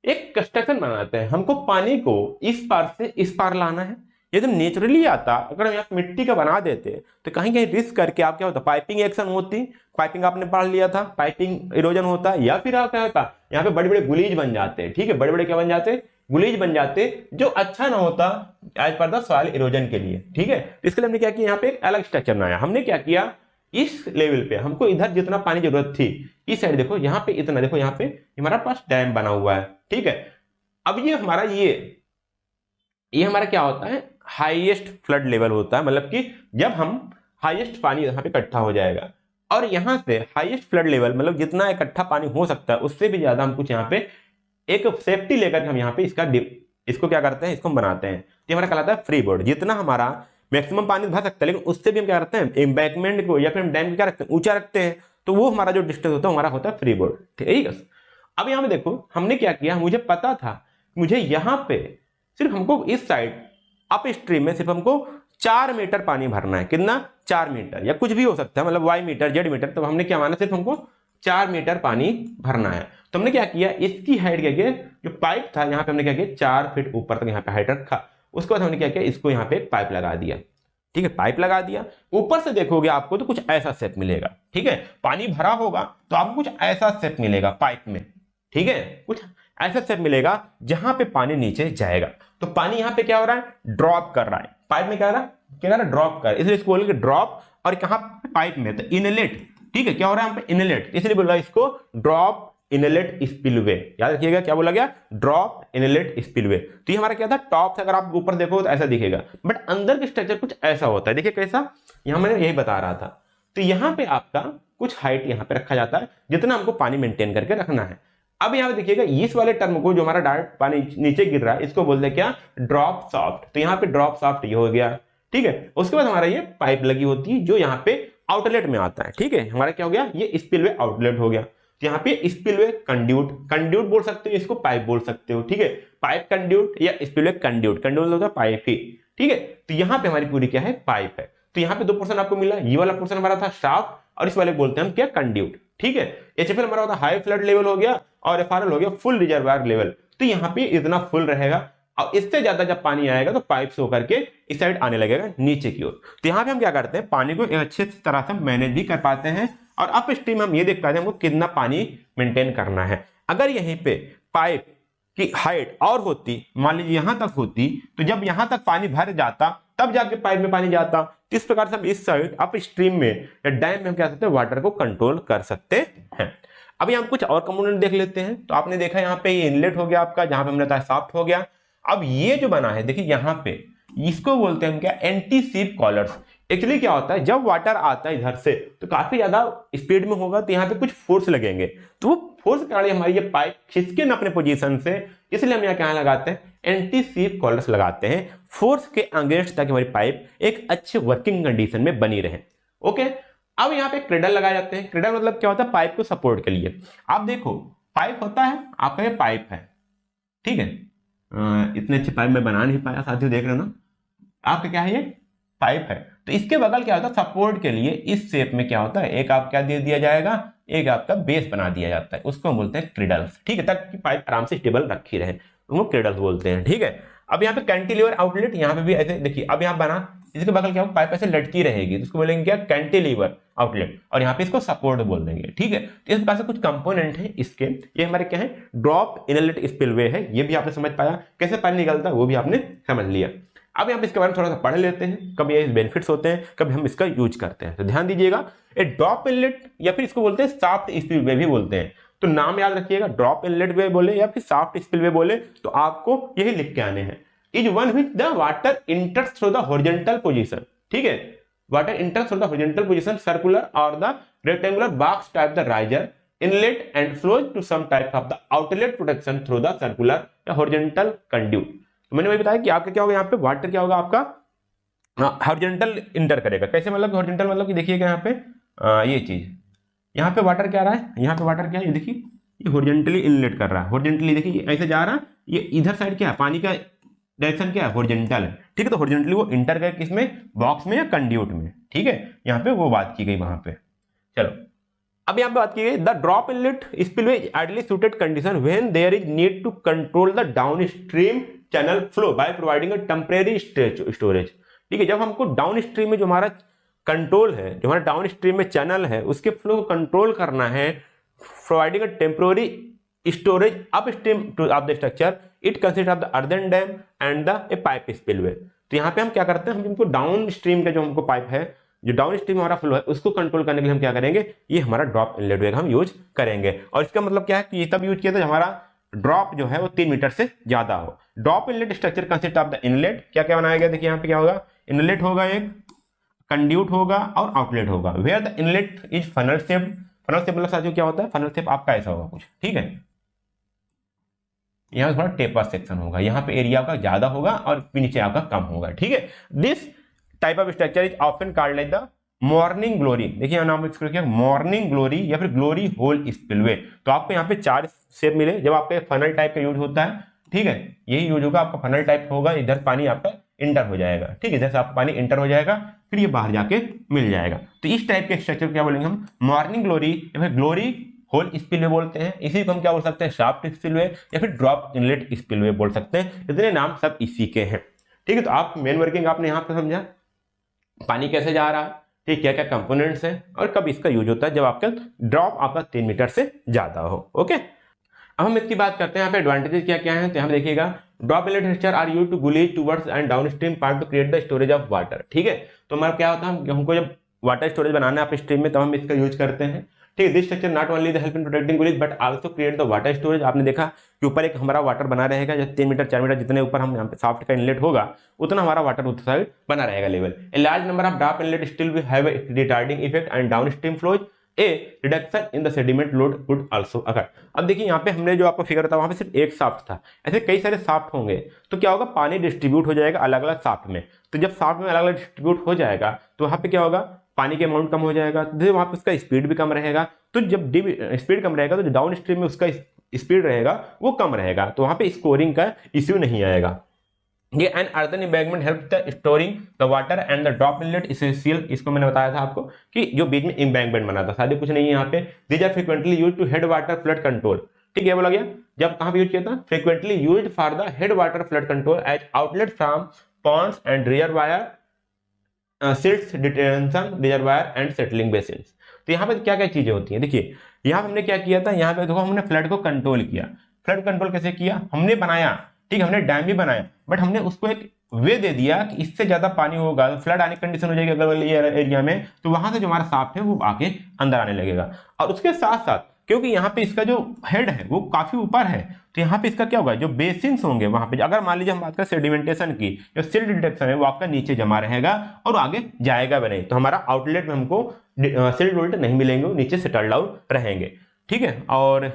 एक कंस्ट्रक्शन बनाते हैं। हमको पानी को इस पार से इस पार लाना है। ये तो नेचुरली आता, अगर हम यहाँ मिट्टी का बना देते तो कहीं कहीं रिस्क करके आप क्या होता? पाइपिंग एक्शन होती, पाइपिंग आपने पढ़ लिया था, पाइपिंग इरोजन होता, या फिर आप क्या होता? यहाँ पे बड़े बड़े गुलीज बन जाते हैं। ठीक है, बड़े बड़े क्या बन जाते? गुलीज बन जाते, जो अच्छा ना होता as per the soil erosion के लिए। ठीक है, इसके लिए हमने क्या किया? यहाँ पे एक अलग स्ट्रक्चर बनाया। हमने क्या किया? इस लेवल पे हमको इधर जितना पानी जरूरत थी, इस साइड देखो यहाँ पे इतना, देखो यहाँ पे हमारा पास डैम बना हुआ है। ठीक है, अब ये हमारा ये हमारा क्या होता है? हाईएस्ट फ्लड लेवल होता है। मतलब कि जब हम हाईएस्ट पानी यहाँ पे इकट्ठा हो जाएगा, और यहाँ से हाईएस्ट फ्लड लेवल मतलब जितना इकट्ठा पानी हो सकता है उससे भी ज्यादा हम कुछ यहाँ पे एक सेफ्टी लेकर हम यहाँ पे इसको क्या करते हैं? इसको हम बनाते हैं। ये हमारा कहलाता है फ्री बोर्ड। जितना हमारा मैक्सिमम पानी भर सकता है, लेकिन उससे भी हम क्या करते हैं? एम्बैंकमेंट को या फिर हम डैम को क्या रखते हैं? ऊंचा रखते हैं। तो वो हमारा जो डिस्टेंस होता है हमारा होता है फ्री बोर्ड। ठीक है, अब यहाँ पे देखो हमने क्या किया? मुझे पता था मुझे यहाँ पे सिर्फ हमको इस साइड अप स्ट्रीम में सिर्फ हमको 4 मीटर पानी भरना है। कितना? 4 मीटर, या कुछ भी हो सकता है, मतलब वाई मीटर, जेड मीटर। तो हमने क्या माना? सिर्फ हमको 4 मीटर पानी भरना है। तो हमने क्या किया? इसकी हाइट क्या किया? जो पाइप था यहाँ पे हमने क्या किया? 4 फीट ऊपर तक यहाँ पे हाइट रखा। उसके बाद हमने क्या किया? इसको यहाँ पे एक पाइप लगा दिया। ठीक है, पाइप लगा दिया। ऊपर से देखोगे आपको तो कुछ ऐसा शेप मिलेगा। ठीक है, पानी भरा होगा तो आपको कुछ ऐसा शेप मिलेगा पाइप में। ठीक है, कुछ ऐसा शेप मिलेगा जहां पे पानी नीचे जाएगा। तो पानी यहाँ पे क्या हो रहा है? ड्रॉप कर रहा है। पाइप में क्या हो रहा है? क्या कर रहा है? ड्रॉप कर, इसलिए इसको बोलेंगे ड्रॉप। और कहाँ पे? पाइप में, तो इनलेट। ठीक है, क्या हो रहा है? यहाँ पे इनलेट, इसलिए बोला इसको ड्रॉप इनलेट स्पिलवे। याद रखिएगा क्या बोला गया? Drop inlet spillway. तो ये हमारा क्या था? टॉप से अगर आप ऊपर देखो तो ऐसा दिखेगा, बट अंदर का स्ट्रक्चर कुछ ऐसा होता है। देखिए कैसा, यहाँ मैंने यही बता रहा था। तो यहाँ पे आपका कुछ हाइट यहाँ पे रखा जाता है जितना हमको पानी मेंटेन करके रखना है। अब यहाँ पे देखिएगा इस वाले टर्म को जो हमारा डायरेक्ट पानी नीचे गिर रहा है इसको बोलते हैं क्या, ड्रॉप शाफ्ट। तो यहाँ पे ड्रॉप शाफ्ट ये हो गया, ठीक है। उसके बाद हमारा ये पाइप लगी होती है जो यहाँ पे आउटलेट में आता है, ठीक है। हमारा क्या हो गया, ये स्पिलवे आउटलेट हो गया। तो यहाँ पे स्पिलवे कंड्यूट, कंड्यूट बोल सकते हो, इसको पाइप बोल सकते हो, ठीक है। पाइप कंड्यूट या स्पिलवे कंड्यूट, कंड्यूट होता है पाइप ही, ठीक है। तो यहाँ पे हमारी पूरी क्या है, पाइप है। तो यहाँ पे दो पोर्शन आपको मिला, ये वाला पोर्शन हमारा था शाफ्ट और इस वाले बोलते हैं हम क्या, कंड्यूट, ठीक है। एचएफएल हमारा होता है हाई फ्लड लेवल हो गया और एफआरएल हो गया फुल रिजर्वायर लेवल। तो यहाँ पे इतना फुल रहेगा और इससे ज्यादा जब पानी आएगा तो पाइप से होकर के इस साइड आने लगेगा नीचे की ओर। तो यहाँ पे हम क्या करते हैं, पानी को एक अच्छे तरह से मैनेज भी कर पाते हैं और अप स्ट्रीम हम ये देख पाते हैं हमको कितना पानी मेंटेन करना है। अगर यहीं पे पाइप की हाइट और होती, मान लीजिए यहां तक होती, तो जब यहां तक पानी भर जाता तब जाके पाइप में पानी जाता। इस प्रकार से हम इस साइड अप स्ट्रीम में या डैम में हम क्या करते हैं, वाटर को कंट्रोल कर सकते हैं। अभी हम कुछ और कंपोनेंट देख लेते हैं। तो आपने देखा यहाँ पे ये इनलेट हो गया आपका, जहां पे हमने बताया शाफ्ट हो गया। अब ये जो बना है देखिए यहाँ पे, इसको बोलते हैं हम क्या, एंटी सीप कॉलर्स। एक्चुअली क्या होता है, जब वाटर आता है इधर से तो काफी ज्यादा स्पीड में होगा, तो यहाँ पे कुछ फोर्स लगेंगे, तो वो फोर्स के कारण हमारी ये पाइप खिसके न अपने पोजीशन से, इसलिए हम यहाँ क्या लगाते हैं, एंटी सीप कॉलर्स लगाते हैं फोर्स के अगेंस्ट, ताकि हमारी पाइप एक अच्छे वर्किंग कंडीशन में बनी रहे। ओके, अब यहाँ पे क्रेडल लगाए जाते हैं। क्रेडल मतलब क्या होता है, पाइप को सपोर्ट के लिए। आप देखो पाइप होता है, आपका ये पाइप है, ठीक है। इतने अच्छे पाइप में बना नहीं पाया साथियों, देख रहे हो ना, आपका क्या है, ये पाइप है। तो इसके बगल क्या होता है, सपोर्ट के लिए इस शेप में क्या होता है, एक आप क्या दे दिया जाएगा, एक आपका बेस बना दिया जाता है, उसको हम बोलते हैं क्रेडल्स, ठीक है, ताकि पाइप आराम से स्टेबल रखी रहे, उनको क्रेडल्स बोलते हैं, ठीक है। अब यहाँ पे कैंटिलीवर आउटलेट, यहाँ पे भी ऐसे देखिए, अब यहाँ बना, इसके बगल क्या होगा, पाइप ऐसे लटकी रहेगी, तो इसको बोलेंगे क्या, कैंटिलीवर आउटलेट, और यहाँ पे इसको सपोर्ट बोल देंगे, ठीक है। तो इस प्रकार से कुछ कंपोनेंट है इसके, ये हमारे क्या है, ड्रॉप इनलेट स्पिलवे है, ये भी आपने समझ पाया, कैसे पानी निकलता है वो भी आपने समझ लिया। अब यहाँ पे इसके बारे में थोड़ा सा पढ़ लेते हैं, कभी ये बेनिफिट्स होते हैं, कभी हम इसका यूज करते हैं। तो ध्यान दीजिएगा, ये ड्रॉप इनलेट या फिर इसको बोलते हैं शाफ्ट स्पिलवे भी बोलते हैं। तो नाम याद रखिएगा, ड्रॉप इनलेट वे बोले या फिर शाफ्ट स्पिलवे बोले, तो आपको यही लिख के आने हैं। Is one which the water enters through the horizontal position, ठीक है, water enters through the horizontal position, circular और the rectangular box type the riser inlet and flows to some type of the outlet protection through the circular या horizontal conduit. तो मैंने वही बताया कि आपका क्या होगा, यहाँ पे वाटर क्या होगा आपका, हॉरिजॉन्टल इंटर करेगा। कैसे मतलब हॉरिजॉन्टल, मतलब कि देखिएगा यहाँ पे ये चीज, यहाँ पे वाटर क्या रहा है, यहाँ पे वाटर क्या है, ये देखिए, ये हॉरिजॉन्टली इनलेट कर रहा है, हॉरिजॉन्टली देखिए ऐसे जा रहा है, ये इधर साइड क्या है, पानी का डायरेक्शन क्या है, हॉरिजॉन्टल है, ठीक है। तो हॉरिजॉन्टली वो इंटर करे किसमें, बॉक्स में या कंड्यूट में, ठीक है। यहाँ पे वो बात की गई वहां पे। चलो अब यहाँ पे बात की गई, the drop inlet spillway is ideally suited condition when there is need to control the down stream channel flow by providing a temporary storage, ठीक है। जब हमको डाउन स्ट्रीम में जो हमारा कंट्रोल है, जो हमारा डाउन स्ट्रीम में चैनल है, उसके फ्लो को कंट्रोल करना है, providing a temporary storage up stream two of the structure, it consist of the earthen dam and the A pipe spillway. तो यहाँ पे हम क्या करते हैं, हम इनको डाउन स्ट्रीम का जो हमको पाइप है, जो डाउन स्ट्रीम हमारा फ्लो है, उसको कंट्रोल करने के लिए हम क्या करेंगे, ये हमारा ड्रॉप इनलेट वेग हम यूज करेंगे। और इसका मतलब क्या है कि ये तब यूज किया था हमारा ड्रॉप जो है वो 3 मीटर से ज्यादा हो। Drop inlet structure consist of the inlet, क्या क्या बनाया गया, देखिए यहाँ पे क्या होगा, इनलेट होगा, एक कंड्यूट होगा और आउटलेट होगा। Where the inlet is funnel shape, funnel shape मतलब साथियों क्या होता है, फनल शेप आपका ऐसा होगा कुछ, ठीक है। यहाँ थोड़ा टेपर सेक्शन होगा, यहाँ पे एरिया का ज्यादा होगा और नीचे आपका कम होगा, ठीक है। This type of structure is often called like the morning glory, देखिए नाम इसको क्या, मॉर्निंग ग्लोरी या फिर ग्लोरी होल स्पिलवे। तो आपको यहाँ पे 4 शेप मिले, जब आपके फनल टाइप का यूज होता है, ठीक है, यही यूज होगा, आपका फनल टाइप होगा, इधर पानी आपका इंटर हो जाएगा, ठीक है, इधर से आपका पानी इंटर हो जाएगा, फिर ये बाहर जाके मिल जाएगा। तो इस टाइप के स्ट्रक्चर क्या बोलेंगे हम, मॉर्निंग ग्लोरी या फिर ग्लोरी होल स्पिलवे बोलते हैं। इसी को हम क्या बोल सकते हैं, शाफ्ट स्पिलवे या फिर ड्रॉप इनलेट स्पिलवे बोल सकते हैं। इतने नाम सब इसी के हैं, ठीक है। तो आप मेन वर्किंग आपने यहाँ पे समझा, पानी कैसे जा रहा है, ठीक, क्या क्या कंपोनेंट्स हैं और कब इसका यूज होता है, जब आपका ड्रॉप आपका 3 मीटर से ज्यादा हो। ओके, अब हम इसकी बात करते हैं यहाँ पे एडवांटेजेस क्या क्या हैं। तो यहाँ देखिएगा, drop inlet structure are used to gullies towards and downstream part to create the storage of water, ठीक है। तो हमारा क्या होता है, हमको जब वाटर स्टोरेज बनाना है आप स्ट्रीम में, तब हम इसका यूज करते हैं, ठीक है। This structure not only the help in protecting gullies but also create the water storage. आपने देखा कि ऊपर एक हमारा वाटर बना रहेगा, जब 3 मीटर 4 मीटर जितने ऊपर हम यहाँ पे शाफ्ट का इनलेट होगा, उतना हमारा वाटर उस साइड बना रहेगा level. A large number of drop inlet still will have a retarding effect and downstream flows a reduction in the sediment load would also occur. अब देखिए यहाँ पे हमने जो आपको फिगर था वहाँ पे सिर्फ एक शाफ्ट था, ऐसे कई सारे शाफ्ट होंगे तो क्या होगा, पानी डिस्ट्रीब्यूट हो जाएगा अलग अलग शाफ्ट में। तो जब शाफ्ट में अलग अलग डिस्ट्रीब्यूट हो जाएगा तो वहाँ पे क्या होगा, पानी के अमाउंट कम हो जाएगा, तो वहाँ पे उसका स्पीड भी कम रहेगा। तो जब स्पीड कम रहेगा तो जो डाउन स्ट्रीम में उसका स्पीड रहेगा वो कम रहेगा, तो वहाँ पे स्कोरिंग का इश्यू नहीं आएगा। ये an earthen embankment help the storing the water and the drop inlet essential. इसको मैंने बताया था आपको कि जो बीच में एम्बैंकमेंट बना था, शायद कुछ नहीं है यहाँ पे। These are frequently used to head water flood control. ठीक है, बोला गया जब कहाँ पे यूज किया था, frequently used for the head water flood control as outlet from ponds and reservoir silts detention reservoir and settling basins. तो यहाँ पे क्या क्या चीजें होती हैं, देखिए यहाँ पे हमने क्या किया था, यहाँ पे देखो हमने फ्लड को कंट्रोल किया। फ्लड कंट्रोल कैसे किया, हमने बनाया, ठीक, हमने डैम भी बनाया, बट हमने उसको एक वे दे दिया कि इससे ज्यादा पानी होगा, फ्लड आने की कंडीशन हो जाएगी अगल बगल एरिया में, तो वहां से जो हमारा शाफ्ट है वो आके अंदर आने लगेगा। और उसके साथ साथ क्योंकि यहाँ पे इसका जो हेड है वो काफी ऊपर है, तो यहाँ पे इसका क्या होगा, जो बेसिन्स होंगे वहां पे, अगर मान लीजिए हम बात करें सेडिमेंटेशन की, जो सिल्ट डिटेक्शन है वो आपका नीचे जमा रहेगा और आगे जाएगा भी नहीं, तो हमारा आउटलेट में हमको सिल्ट विल्ट नहीं मिलेंगे, नीचे सेटल डाउन रहेंगे। ठीक है, और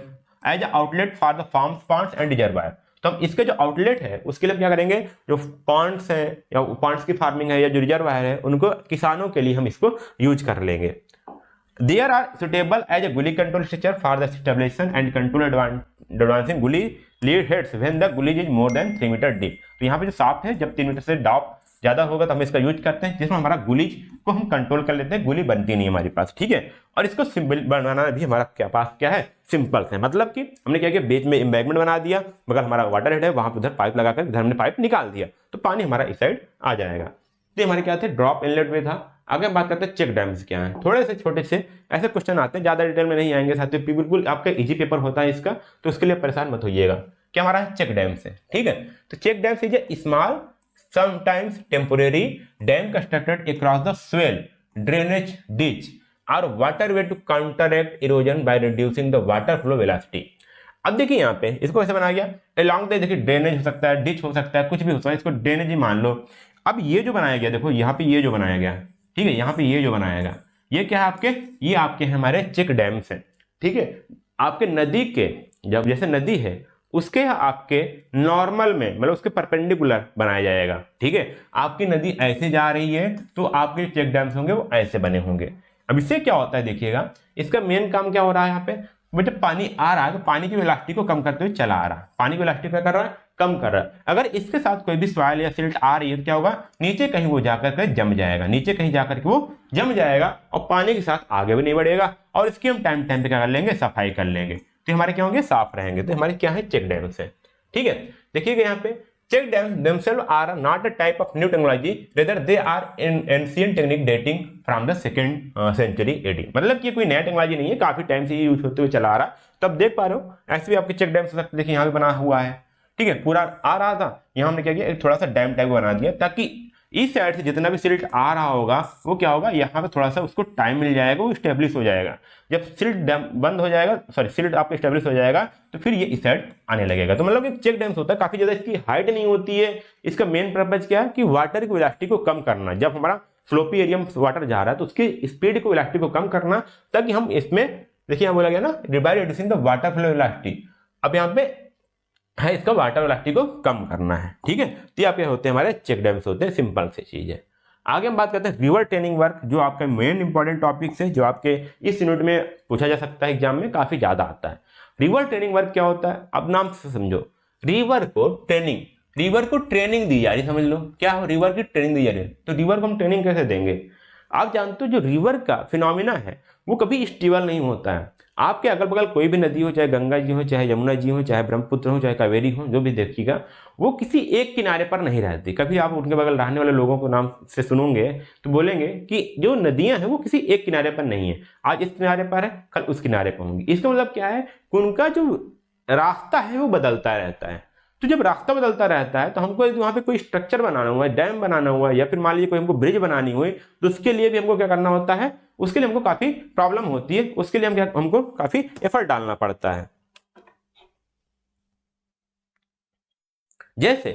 as outlet for the farms ponds and reservoir, तो हम इसके जो आउटलेट है उसके लिए क्या करेंगे, जो पॉन्ड्स है या पॉन्ड्स की फार्मिंग है या जो रिजर्वायर है उनको किसानों के लिए हम इसको यूज कर लेंगे। There are suitable as a gully control structure for the stabilization and control advancing gully lead heads when the gullies is more than 3 metre deep. तो यहाँ पे जो शाफ्ट है जब 3 मीटर से डॉप ज्यादा होगा तो हम इसका यूज करते हैं, जिसमें हमारा गुलीज को हम कंट्रोल कर लेते हैं, गुली बनती नहीं हमारे पास। ठीक है, और इसको सिंपल बनाना भी हमारा क्या पास क्या है, सिंपल है। मतलब कि हमने क्या किया, बीच में एम्बैंकमेंट बना दिया, बगल हमारा वाटर हेड है, वहां पर उधर पाइप लगाकर इधर हमने पाइप निकाल दिया, तो पानी हमारा इस साइड आ जाएगा। तो हमारे क्या थे, ड्रॉप इनलेट में था। आगे बात करते हैं चेक डैम्स क्या है। थोड़े से छोटे से ऐसे क्वेश्चन आते हैं, ज्यादा डिटेल में नहीं आएंगे साथियों, बिल्कुल आपका इजी पेपर होता है इसका, तो उसके लिए परेशान मत होइएगा। क्या हमारा है, चेक डैम्स है। ठीक है, तो check dams is a small sometimes temporary dam constructed across the swell, drainage ditch or waterway to counteract erosion by reducing the water flow velocity। अब देखिए यहाँ पे इसको कैसे बनाया गया, along the देखिए ड्रेनेज हो सकता है, डिच हो सकता है, कुछ भी हो सकता है, इसको ड्रेनेज ही मान लो। अब ये जो बनाया गया, देखो यहाँ पे ये जो बनाया गया, ठीक है, यहाँ पे ये जो बनाया गया, ये क्या है आपके, ये आपके हमारे चेक डैम्स हैं। ठीक है, आपके नदी के, जब जैसे नदी है उसके आपके नॉर्मल में, मतलब उसके परपेंडिकुलर बनाया जाएगा। ठीक है, आपकी नदी ऐसे जा रही है तो आपके चेक डैम्स होंगे वो ऐसे बने होंगे। अब इससे क्या होता है, देखिएगा इसका मेन काम क्या हो रहा है, यहाँ पे जब पानी आ रहा है तो पानी की वेलोसिटी को कम करते हुए चला आ रहा है, पानी की वेलोसिटी क्या कर रहा है, कम कर रहा है। अगर इसके साथ कोई भी सॉइल या सिल्ट आ रही है तो क्या होगा, नीचे कहीं वो जाकर के जम जाएगा, नीचे कहीं जाकर के वो जम जाएगा और पानी के साथ आगे भी नहीं बढ़ेगा, और इसकी हम टाइम टाइम पे क्या कर लेंगे, सफाई कर लेंगे, तो हमारे क्या होंगे, साफ रहेंगे। तो हमारे क्या है, चेक डैम्स है। ठीक है, देखिएगा यहाँ पे check dams themselves are not a type of new technology, rather they are an ancient technique dating from the 2nd century AD। मतलब कि कोई नया टेक्नोलॉजी नहीं है, काफी टाइम से ये यूज होते हुए चला आ रहा। तो आप देख पा रहे हो ऐसे भी आपके चेक डैम्स हो सकते, देखिए यहाँ पे बना हुआ है। ठीक है, पूरा आ रहा था, यहाँ हमने क्या किया, एक थोड़ा सा डैम टाइप बना दिया, ताकि इस साइड से जितना भी सिल्ट आ रहा होगा वो क्या होगा, यहाँ पे थोड़ा सा उसको टाइम मिल जाएगा, वो स्टेब्लिश हो जाएगा। जब सिल्ट डैम बंद हो जाएगा, सॉरी सिल्ट आपका स्टेब्लिश हो जाएगा, तो फिर ये इस साइड आने लगेगा। तो मतलब एक चेक डैम्स होता है, काफी ज्यादा इसकी हाइट नहीं होती है। इसका मेन पर्पज क्या है कि वाटर की वेलोसिटी को कम करना। जब हमारा फ्लोपी एरिया में वाटर जा रहा है तो उसकी स्पीड को वेलोसिटी को कम करना, ताकि हम इसमें देखिए यहाँ बोला गया ना, by reducing the water flow velocity. अब यहाँ पे है इसका वाटर वेलोसिटी को कम करना है। ठीक है, तो ये आपके होते हैं हमारे चेक डैम्स होते हैं, सिंपल सी चीज है। आगे हम बात करते हैं रिवर ट्रेनिंग वर्क, जो आपका मेन इंपॉर्टेंट टॉपिक्स है, जो आपके इस यूनिट में पूछा जा सकता है, एग्जाम में काफी ज्यादा आता है। रिवर ट्रेनिंग वर्क क्या होता है, अब नाम से समझो, रिवर को ट्रेनिंग दी जा रही, समझ लो क्या हो, रिवर की ट्रेनिंग दी जा रही है। तो रिवर को हम ट्रेनिंग कैसे देंगे, आप जानते हो जो रिवर का फिनोमिना है वो कभी स्टेबल नहीं होता है। आपके अगल बगल कोई भी नदी हो, चाहे गंगा जी हो, चाहे यमुना जी हो, चाहे ब्रह्मपुत्र हो, चाहे कावेरी हो, जो भी देखिएगा वो किसी एक किनारे पर नहीं रहती। कभी आप उनके बगल रहने वाले लोगों को नाम से सुनोगे तो बोलेंगे कि जो नदियां हैं वो किसी एक किनारे पर नहीं है, आज इस किनारे पर है, कल उस किनारे पर होंगी। इसका मतलब क्या है, उनका जो रास्ता है वो बदलता रहता है। तो जब रास्ता बदलता रहता है तो हमको वहाँ पे कोई स्ट्रक्चर बनाना हुआ है, डैम बनाना हुआ है, या फिर मान लीजिए कोई हमको ब्रिज बनानी हुई, तो उसके लिए भी हमको क्या करना होता है, उसके लिए हमको काफी प्रॉब्लम होती है, उसके लिए हमको काफी एफर्ट डालना पड़ता है। जैसे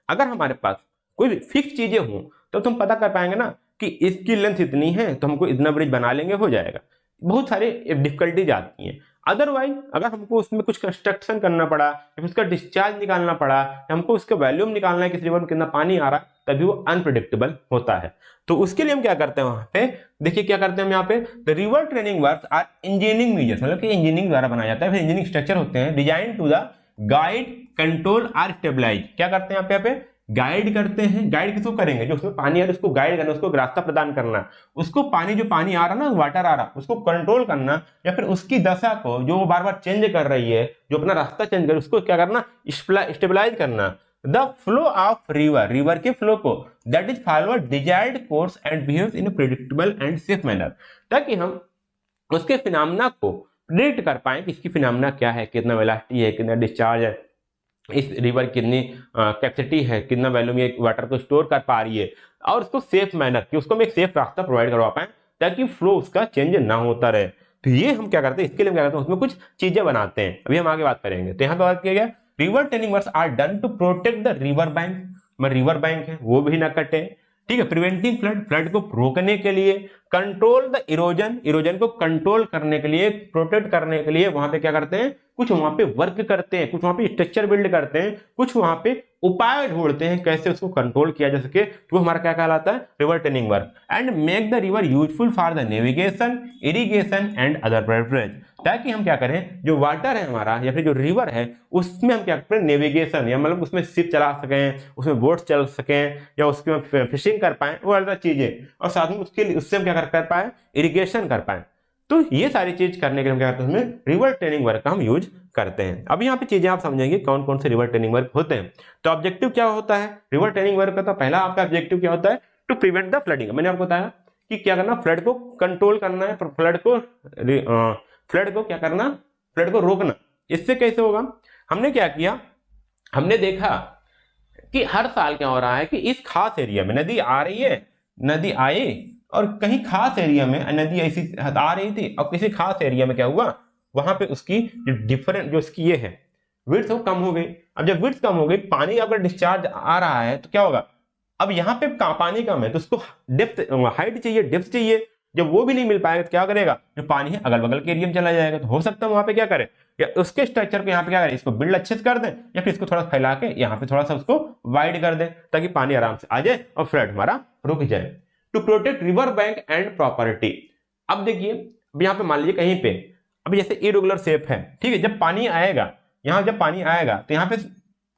अगर हमारे पास कोई फिक्स चीजें हों तो तुम पता कर पाएंगे ना कि इसकी लेंथ इतनी है तो हमको इतना ब्रिज बना लेंगे, हो जाएगा। बहुत सारे डिफिकल्टीज आती हैं। अदरवाइज अगर हमको उसमें कुछ कंस्ट्रक्शन करना पड़ा या फिर उसका डिस्चार्ज निकालना पड़ा या हमको उसका वॉल्यूम निकालना है, किसी रिवर में कितना पानी आ रहा है, तभी वो अनप्रिडिक्टेबल होता है। तो उसके लिए हम क्या करते हैं, वहां पे देखिए क्या करते हैं हम यहाँ पे, the river training works are engineering measures, मतलब कि इंजीनियरिंग द्वारा बनाया जाता है, फिर इंजीनियरिंग स्ट्रक्चर होते हैं design to the guide control or stabilize. क्या करते हैं यहाँ पे गाइड करते हैं। गाइड किसको करेंगे, जो उसमें पानी आ रहा है उसको गाइड करना, उसको रास्ता प्रदान करना, उसको पानी जो पानी आ रहा ना, वाटर आ रहा, उसको कंट्रोल करना, या फिर उसकी दशा को जो वो बार बार चेंज कर रही है, जो अपना रास्ता चेंज कर, उसको क्या करना, स्टेबलाइज करना। The flow of river, river के फ्लो को, that is follow desired course and behaves in predictable and safe manner, ताकि हम उसके फिनोमेना को प्रिडिक्ट कर पाए कि इसकी फिनोमेना क्या है, कितना वेलोसिटी है, कितना डिस्चार्ज है, इस रिवर कितनी कैपेसिटी है, कितना वॉल्यूम ये वाटर को स्टोर कर पा रही है, और उसको सेफ मैनर कि उसको हम एक सेफ रास्ता प्रोवाइड करवा पाए ताकि फ्लो उसका चेंज ना होता रहे। तो ये हम क्या करते हैं, इसके लिए हम क्या करते हैं, उसमें कुछ चीजें बनाते हैं, अभी हम आगे बात करेंगे। तो यहाँ पे बात किया गया river training works are done to protect the river bank, river bank है वो भी ना कटे, ठीक है, प्रिवेंटिंग फ्लड, फ्लड को रोकने के लिए, कंट्रोल द इरोजन, इरोजन को कंट्रोल करने के लिए, प्रोटेक्ट करने के लिए वहां पे क्या करते हैं, कुछ वहां पे वर्क करते हैं, कुछ वहां पे स्ट्रक्चर बिल्ड करते हैं, कुछ वहां पे उपाय ढूंढते हैं कैसे उसको कंट्रोल किया जा सके, तो हमारा क्या कहलाता है, river training work. And make the river useful for the navigation, irrigation and other purpose, ताकि हम क्या करें, जो वाटर है हमारा या फिर जो रिवर है उसमें हम क्या करें, नेविगेशन, या मतलब उसमें शिप चला सकें, उसमें बोट चल सकें, या उसमें फिशिंग कर पाए, वो अलग चीजें, और साथ में उसके लिए उससे हम क्या कर पाए, इरिगेशन कर पाए। तो ये सारी चीज करने के लिए हम क्या करते हैं, उसमें रिवर ट्रेनिंग वर्क का हम यूज करते हैं। अब यहाँ पे चीजें आप समझेंगे कौन कौन से रिवर ट्रेनिंग वर्क होते हैं। तो ऑब्जेक्टिव क्या होता है रिवर ट्रेनिंग वर्क का, तो पहला आपका ऑब्जेक्टिव क्या होता है, टू प्रिवेंट द फ्लडिंग। मैंने आपको बताया कि क्या करना, फ्लड को कंट्रोल करना है, फ्लड को क्या करना, फ्लड को रोकना। इससे कैसे होगा, हमने क्या किया, हमने देखा कि हर साल क्या हो रहा है कि इस खास एरिया में नदी आ रही है, नदी आई और कहीं खास एरिया में नदी ऐसी आ रही थी, और किसी खास एरिया में क्या हुआ, वहां पे उसकी डिफरेंट जो उसकी ये है विड्थ वो कम हो गई। अब जब विड्थ कम हो गई, पानी अगर डिस्चार्ज आ रहा है तो क्या होगा, अब यहाँ पे पानी कम है तो उसको डेप्थ, हाइट चाहिए, डेप्थ चाहिए, जब वो भी नहीं मिल पाएगा तो क्या करेगा, जो पानी है अगल बगल के एरिया में चला जाएगा। तो हो सकता है वहां पे क्या करे, या उसके स्ट्रक्चर को यहाँ पे क्या करें, इसको बिल्ड अच्छे से कर दें, या फिर इसको थोड़ा फैला के यहाँ पे थोड़ा सा उसको वाइड कर दें ताकि पानी आराम से आ जाए और फ्लड हमारा रुक जाए। To protect river bank and property. अब देखिए, अब यहाँ पे मान लीजिए कहीं पे अब जैसे इरेगुलर शेप है, ठीक है, जब पानी आएगा, यहाँ जब पानी आएगा तो यहाँ पे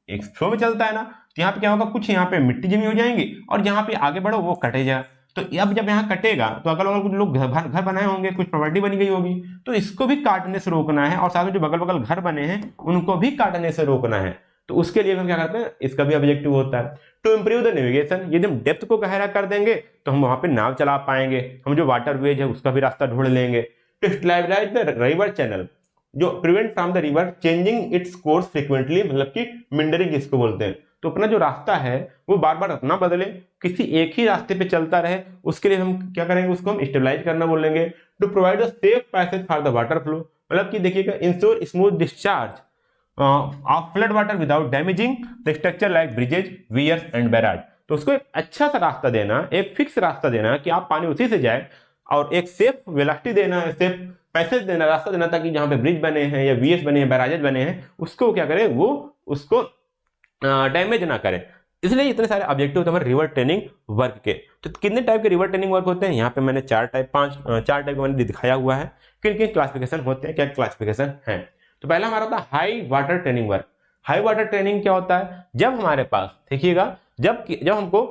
एक फ्लो में चलता है ना, तो यहाँ पे क्या होगा, कुछ यहाँ पे मिट्टी जमी हो जाएंगी और यहाँ पे आगे बढ़ो वो कटेगा। तो अब जब यहाँ कटेगा तो अगल बगल कुछ लोग घर बनाए होंगे, कुछ प्रॉपर्टी बनी गई होगी, तो इसको भी काटने से रोकना है, और साथ में जो बगल बगल घर बने हैं उनको भी काटने से रोकना है। तो उसके लिए हम क्या करते हैं, इसका भी ऑब्जेक्टिव होता है टू इंप्रूव द नेविगेशन। यदि हम डेप्थ को गहरा कर देंगे तो हम वहां पे नाव चला पाएंगे, हम जो वाटर वेज है उसका भी रास्ता ढूंढ लेंगे। To stabilize the river channel, जो prevent from the river changing its course frequently, मतलब कि मिंडरिंग इसको बोलते हैं। तो अपना जो रास्ता है वो बार बार अपना बदले, किसी एक ही रास्ते पे चलता रहे, उसके लिए हम क्या करेंगे, उसको हम स्टेबलाइज करना बोलेंगे। To provide a safe passage for the water flow, मतलब कि देखिएगा, ensure smooth discharge of flood water without damaging the structure like bridges, weirs and barrage. तो उसको एक अच्छा सा रास्ता देना, एक फिक्स रास्ता देना कि आप पानी उसी से जाए, और एक सेफ वेलोसिटी देना, सेफ पैसेज देना, रास्ता देना, ताकि जहां पे ब्रिज बने हैं या वीएस बने हैं, बैराजेज बने हैं, उसको क्या करे, वो उसको डैमेज ना करे। इसलिए इतने सारे ऑब्जेक्टिव होते हैं रिवर ट्रेनिंग वर्क के। तो कितने टाइप के रिवर ट्रेनिंग वर्क होते हैं, यहाँ पे मैंने चार टाइप का मैंने दिखाया हुआ है, किन किन क्लासिफिकेशन होते हैं, क्या क्लासिफिकेशन है। तो पहला हमारा होता है high water training work. High water training क्या होता है, जब हमारे पास देखिएगा, जब हमको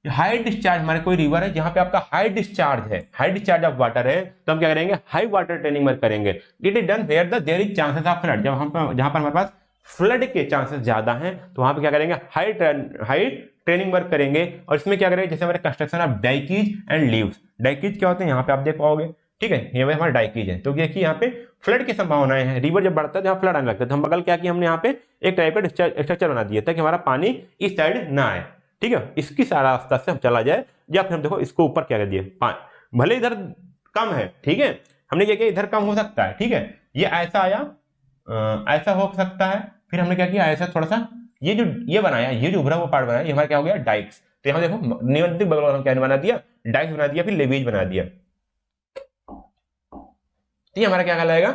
हाई डिस्चार्ज, हमारे कोई रिवर है जहां पे आपका हाई डिस्चार्ज है, हाई डिस्चार्ज ऑफ वाटर है, तो हम क्या करेंगे, हाई वाटर ट्रेनिंग वर्क करेंगे। It is done where the there is chances of flood, जहां पर हमारे पास फ्लड के चांसेस ज्यादा हैं, तो वहां पे क्या करेंगे, हाई ट्रेनिंग वर्क करेंगे। और इसमें क्या करेंगे, जैसे हमारे कंस्ट्रक्शन ऑफ डाइकीज एंड लीव्स। डाइकीज क्या होते हैं, यहाँ पे आप देख पाओगे, ठीक है, ये हमारा डाइकीज है। तो देखिए यहाँ पे फ्लड की संभावनाएं हैं, रिवर जब बढ़ता है जहाँ फ्लड आने लगता है, तो हम बगल क्या किया, हमने यहाँ पे एक टाइप का स्ट्रक्चर बना दिया ताकि हमारा पानी इस साइड ना आए, ठीक है, इसकी सारा रास्ता से हम चला जाए। या फिर हम देखो इसको ऊपर क्या कर दिए, भले इधर कम है, ठीक है, हमने क्या किया, इधर कम हो सकता है, ठीक है, ये ऐसा आया, ऐसा हो सकता है, फिर हमने क्या किया, ऐसा थोड़ा सा ये बनाया, ये जो उभरा वो पार्ट बनाया, ये हमारा क्या हो गया, डाइक्स। तो यहाँ देखो नियंत्रित बगल क्या बना दिया, डाइक्स बना दिया, फिर लेवेज बना दिया। तो ये हमारा क्या कहलाएगा,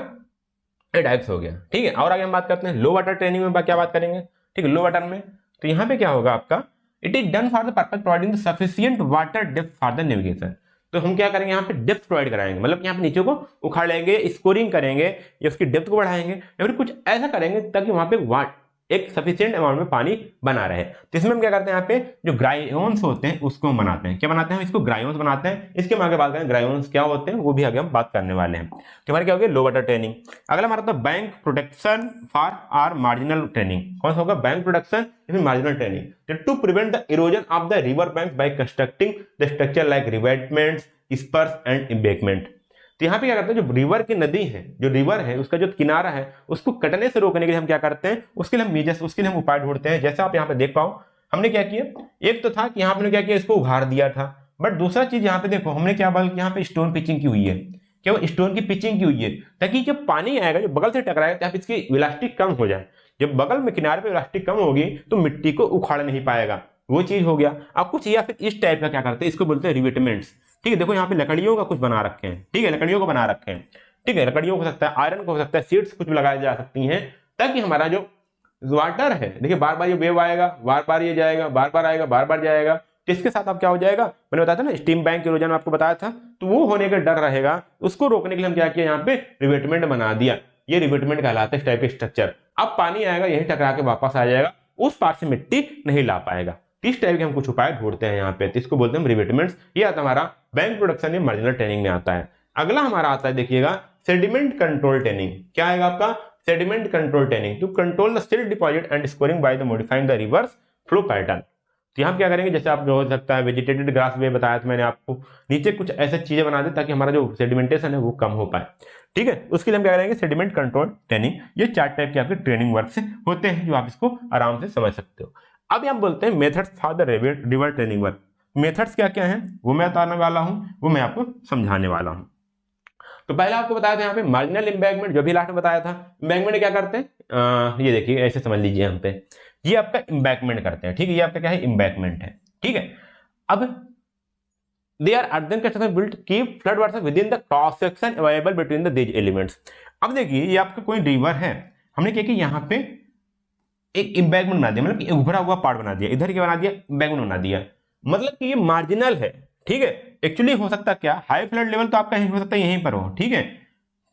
ये डाइक्स हो गया। ठीक है, और आगे हम बात करते हैं लो वाटर ट्रेनिंग में क्या बात करेंगे। ठीक है, लो वाटर में तो यहाँ पे क्या होगा आपका, it is done for the purpose providing the sufficient water depth for the navigation. तो हम क्या करेंगे, यहाँ पे डेप्थ प्रोवाइड कराएंगे, मतलब यहाँ पे नीचे को उखाड़ लेंगे, स्कोरिंग करेंगे या उसकी डेप्थ को बढ़ाएंगे या फिर कुछ ऐसा करेंगे ताकि वहां पे एक सफिशिएंट अमाउंट में पानी बना रहे। तो इसमें हम क्या करते हैं, यहाँ पे जो ग्रायोन्स होते हैं उसको हम बनाते हैं। क्या बनाते हैं, इसको ग्रायोन्स बनाते हैं। इसके हम आगे बात करें ग्रायोन्स क्या होते हैं, वो भी आगे हम बात करने वाले हैं। तो हमारे क्या हो गया, लो वाटर ट्रेनिंग। अगला हमारा था bank protection for or marginal training. कौन सा होगा, बैंक प्रोटेक्शन या फिर marginal training. To prevent the erosion of the river bank by constructing the structure like revetments, spurs and embankment. तो यहाँ पे क्या करते हैं, जो रिवर की नदी है, जो रिवर है उसका जो किनारा है उसको कटने से रोकने के लिए हम क्या करते हैं, उसके लिए हम मीजर्स, उसके लिए हम उपाय ढूंढते हैं। जैसा आप यहाँ पे देख पाओ, हमने क्या किया, एक तो था कि यहाँ पे क्या किया, इसको उघाड़ दिया था, बट दूसरा चीज यहाँ पे देखो हमने क्या बोला, यहाँ पे स्टोन पिचिंग की हुई है। क्या वो स्टोन की पिचिंग की हुई है ताकि जब पानी आएगा, जो बगल से टकराएगा, तो यहाँ पे इसकी इलास्टिक कम हो जाए। जब बगल में किनारे पे इलास्टिक कम होगी तो मिट्टी को उखाड़ नहीं पाएगा, वो चीज हो गया। अब कुछ या फिर इस टाइप का क्या करते हैं, इसको बोलते हैं रिवेटमेंट्स। ठीक है, देखो यहाँ पे लकड़ियों का कुछ बना रखे हैं। ठीक है, लकड़ियों को बना रखे हैं। ठीक है, लकड़ियों हो सकता है, आयरन को हो सकता है, सीड्स कुछ भी लगाई जा सकती हैं ताकि हमारा जो वाटर है, देखिए बार बार ये वेव आएगा, बार बार ये जाएगा, बार बार आएगा, बार बार जाएगा, तो इसके साथ अब क्या हो जाएगा, मैंने बताया था ना स्टीम बैंक के रोजाना आपको बताया था, तो वो होने का डर रहेगा। उसको रोकने के लिए हम क्या किया, यहाँ पे रिवेटमेंट बना दिया। ये रिवेटमेंट कहलाता है इस टाइप के स्ट्रक्चर। अब पानी आएगा, यही टकरा के वापस आ जाएगा, उस पार से मिट्टी नहीं ला पाएगा। इस टाइप के हम कुछ उपाय ढूंढते हैं यहाँ पे, तो इसको बोलते हैं रिवेटमेंट्स। ये आता हमारा बैंक प्रोडक्शन या मार्जिनल ट्रेनिंग में आता है। अगला हमारा आता है, देखिएगा सेडिमेंट कंट्रोल ट्रेनिंग। क्या आएगा आपका, sediment control training to control the silt deposit and scouring by the modifying the river's flow pattern. तो यहाँ क्या करेंगे, जैसे आप हो सकता है वेजिटेटेड ग्रास वे बताया था मैंने आपको, नीचे कुछ ऐसे चीजें बना दे ताकि हमारा जो सेडिमेंटेशन है वो कम हो पाए। ठीक है, उसके लिए हम क्या करेंगे, सेडिमेंट कंट्रोल ट्रेनिंग। ये 4 टाइप के आपके ट्रेनिंग वर्क्स होते हैं जो आप इसको आराम से समझ सकते हो। अब हम बोलते हैं methods for the river training work. Methods क्या क्या हैं वो मैं बताने वाला हूं, वो मैं आपको समझाने वाला हूं। तो पहले आपको बताया था यहाँ पे मार्जिनल एम्बैंकमेंट, जो भी लास्ट में बताया था। एम्बैंकमेंट क्या करते हैं, ये देखिए ऐसे समझ लीजिए, हम पे ये आपका एम्बैंकमेंट करते हैं। ठीक है, ये आपका क्या है, एम्बैंकमेंट है। ठीक है, अब they are earthen construction built keep flood water within the cross section available between the these elements. अब देखिए ये आपका कोई रिवर है, हमने क्या किया, यहाँ पे एक एम्बैंकमेंट बना दिया, मतलब कि उभरा हुआ पार्ट बना दिया। इधर क्या बना दिया, एम्बैंकमेंट बना दिया, मतलब कि ये मार्जिनल है। ठीक है, एक्चुअली हो सकता क्या, हाई फ्लड लेवल तो आपका हो सकता है यहीं पर हो। ठीक है,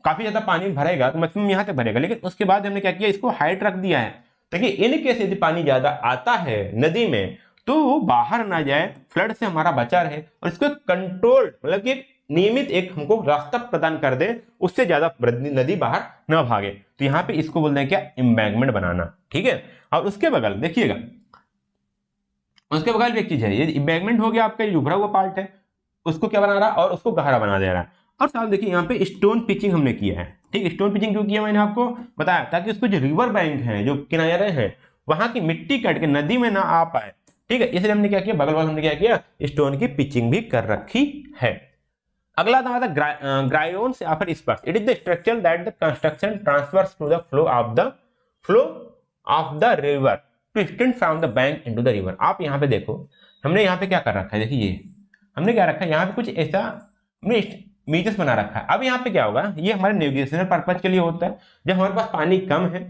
काफी ज्यादा पानी भरेगा तो मैक्सिमम यहाँ तक भरेगा, लेकिन उसके बाद हमने क्या किया, इसको हाइट रख दिया है ताकि इन केस यदि पानी ज्यादा आता है नदी में तो वो बाहर ना जाए, फ्लड से हमारा बचा रहे, और इसको कंट्रोल्ड मतलब कि नियमित एक हमको रास्ता प्रदान कर दे, उससे ज्यादा नदी बाहर न भागे। तो यहाँ पे इसको बोलते हैं क्या, एम्बैंकमेंट बनाना। ठीक है, और उसके बगल देखिएगा, उसके बगल भी एक चीज है, ये एम्बैंकमेंट हो गया आपका, ये उभरा हुआ पार्ट है, उसको क्या बना रहा है, और उसको गहरा बना दे रहा है। और साथ देखिए यहाँ पे स्टोन पिचिंग हमने किया है। ठीक है, स्टोन पिचिंग क्यों किया मैंने आपको बताया, ताकि उसको जो रिवर बैंक है, जो किनारे हैं, वहां की मिट्टी कट के नदी में ना आ पाए। ठीक है, इसलिए हमने क्या किया, बगल बगल हमने क्या किया, स्टोन की पिचिंग भी कर रखी है। अगला था ग्रायोन्स या फिर spurs. It is the structure that the construction transfers to the flow of the river to extend from the bank into the river. आप यहाँ पे देखो, हमने यहाँ पे क्या कर रखा है, देखिए ये हमने क्या रखा है, यहाँ पे कुछ ऐसा हमने मीटर्स बना रखा है। अब यहाँ पे क्या होगा, ये हमारे नेविगेशनल पर्पज के लिए होता है। जब हमारे पास पानी कम है,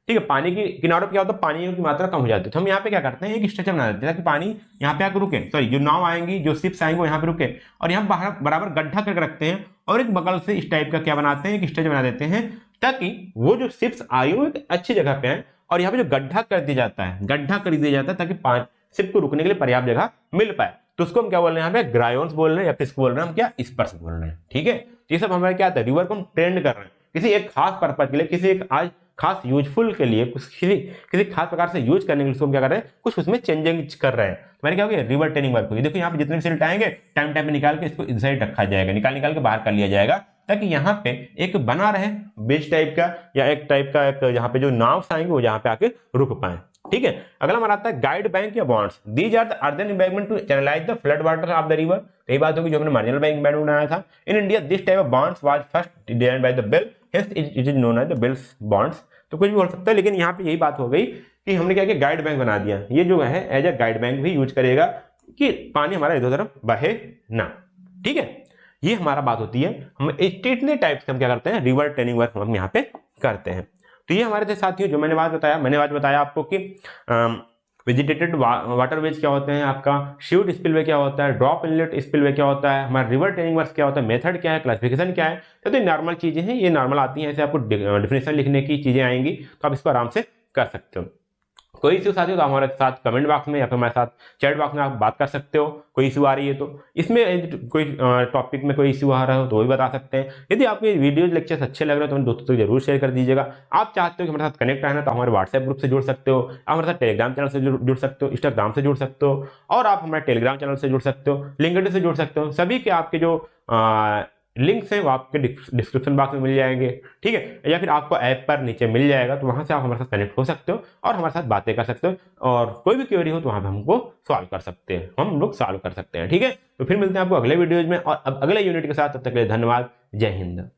ठीक है, पानी की किनारों पे क्या होता है, पानी की मात्रा कम हो जाती है, तो हम यहाँ पे क्या करते हैं, एक स्ट्रक्चर बना देते हैं ताकि पानी यहाँ पे आकर रुके, सॉरी जो नाव आएंगी, जो शिप्स आएंगे वो यहाँ पे रुके, और यहाँ बाहर बराबर गड्ढा करके रखते हैं, और एक बगल से इस टाइप का क्या बनाते हैं, एक स्ट्रक्चर बना देते हैं ताकि वो जो शिप्स आई वो एक अच्छी जगह पे आए, और यहाँ पे जो गड्ढा कर दिया जाता है, गड्ढा कर दिया जाता है ताकि शिप को रुकने के लिए पर्याप्त जगह मिल पाए। तो उसको हम क्या बोल रहे हैं, यहाँ पे ग्रायोन्स बोल रहे हैं, या फिर इसको बोल रहे हैं हम क्या, स्पर्स बोल रहे हैं। ठीक है, ये सब हमारे क्या आता है, रिवर को हम ट्रेंड कर रहे हैं किसी एक खास पर्पज के लिए, किसी एक आज खास यूजफुल के लिए, किसी खास प्रकार से यूज करने के लिए हम क्या कर रहे हैं, कुछ उसमें चेंजिंग कर रहे हैं। तो मैंने क्या हो गया, रिवर ट्रेनिंग वर्क होगी। देखो यहाँ पे जितने भी सिल्ट आएंगे टाइम टाइम पे निकाल के इसको इनसाइड रखा जाएगा, निकाल के बाहर कर लिया जाएगा, ताकि यहाँ पे एक बना रहे ब्रिज टाइप का, या एक टाइप का एक यहाँ पे जो नाव आएंगे वो यहाँ पे आके रुक पाए। ठीक है, अगला हमारा आता है गाइड बैंक या bunds. These are the earthen embankment to channelize the flood water of the river. यही बात होगी जो हमने मार्जिनल बैंक एम्बैंकमेंट बनाया था। In India this type of bunds was first designed by the Bell, hence it is known as the Bell's bunds. तो कुछ भी हो सकता है, लेकिन यहाँ पे यही बात हो गई कि हमने क्या किया, गाइड बैंक बना दिया। ये जो है एज ए गाइड बैंक भी यूज करेगा कि पानी हमारा इधर उधर बहे ना। ठीक है, ये हमारा बात होती है, हम इतने टाइप्स के हम क्या करते हैं, रिवर ट्रेनिंग वर्क हम यहाँ पे करते हैं। तो ये हमारे थे साथियों जो मैंने आज बताया आपको कि वेजिटेटेड वाटरवेज क्या होते हैं, आपका श्यूट स्पिलवे क्या होता है, ड्रॉप इनलेट स्पिलवे क्या होता है, हमारा रिवर ट्रेनिंग वर्क्स क्या होता है, मेथड क्या है, क्लासिफिकेशन क्या है। तो ये नॉर्मल चीजें हैं, ये नॉर्मल आती हैं, ऐसे आपको डिफिनेशन लिखने की चीजें आएंगी तो आप इसको आराम से कर सकते हो। कोई इशू साथियों तो हमारे साथ कमेंट बॉक्स में या फिर हमारे साथ चैट बॉक्स में आप बात कर सकते हो। कोई इशू आ रही है तो इसमें कोई टॉपिक में कोई इशू आ रहा हो तो वो भी बता सकते हैं। यदि आपको ये वीडियो लेक्चर्स अच्छे लग रहे हो तो दोस्तों तक जरूर शेयर कर दीजिएगा। आप चाहते हो कि हमारे साथ कनेक्ट रहना तो हमारे व्हाट्सएप ग्रुप से जुड़ सकते हो, आप हमारे साथ टेलीग्राम चैनल से जुड़ सकते हो, इंस्टाग्राम से जुड़ सकते हो, और आप हमारे टेलीग्राम चैनल से जुड़ सकते हो, लिंक्डइन से जुड़ सकते हो। सभी के आपके जो लिंक्स हैं वो आपके डिस्क्रिप्शन बॉक्स में मिल जाएंगे, ठीक है, या फिर आपको ऐप पर नीचे मिल जाएगा, तो वहां से आप हमारे साथ कनेक्ट हो सकते हो और हमारे साथ बातें कर सकते हो, और कोई भी क्वेरी हो तो वहां पे हमको सॉल्व कर सकते हैं, हम लोग सॉल्व कर सकते हैं, ठीक है। तो फिर मिलते हैं आपको अगले वीडियोज में और अब अगले यूनिट के साथ, तब तक के लिए धन्यवाद। जय हिंद।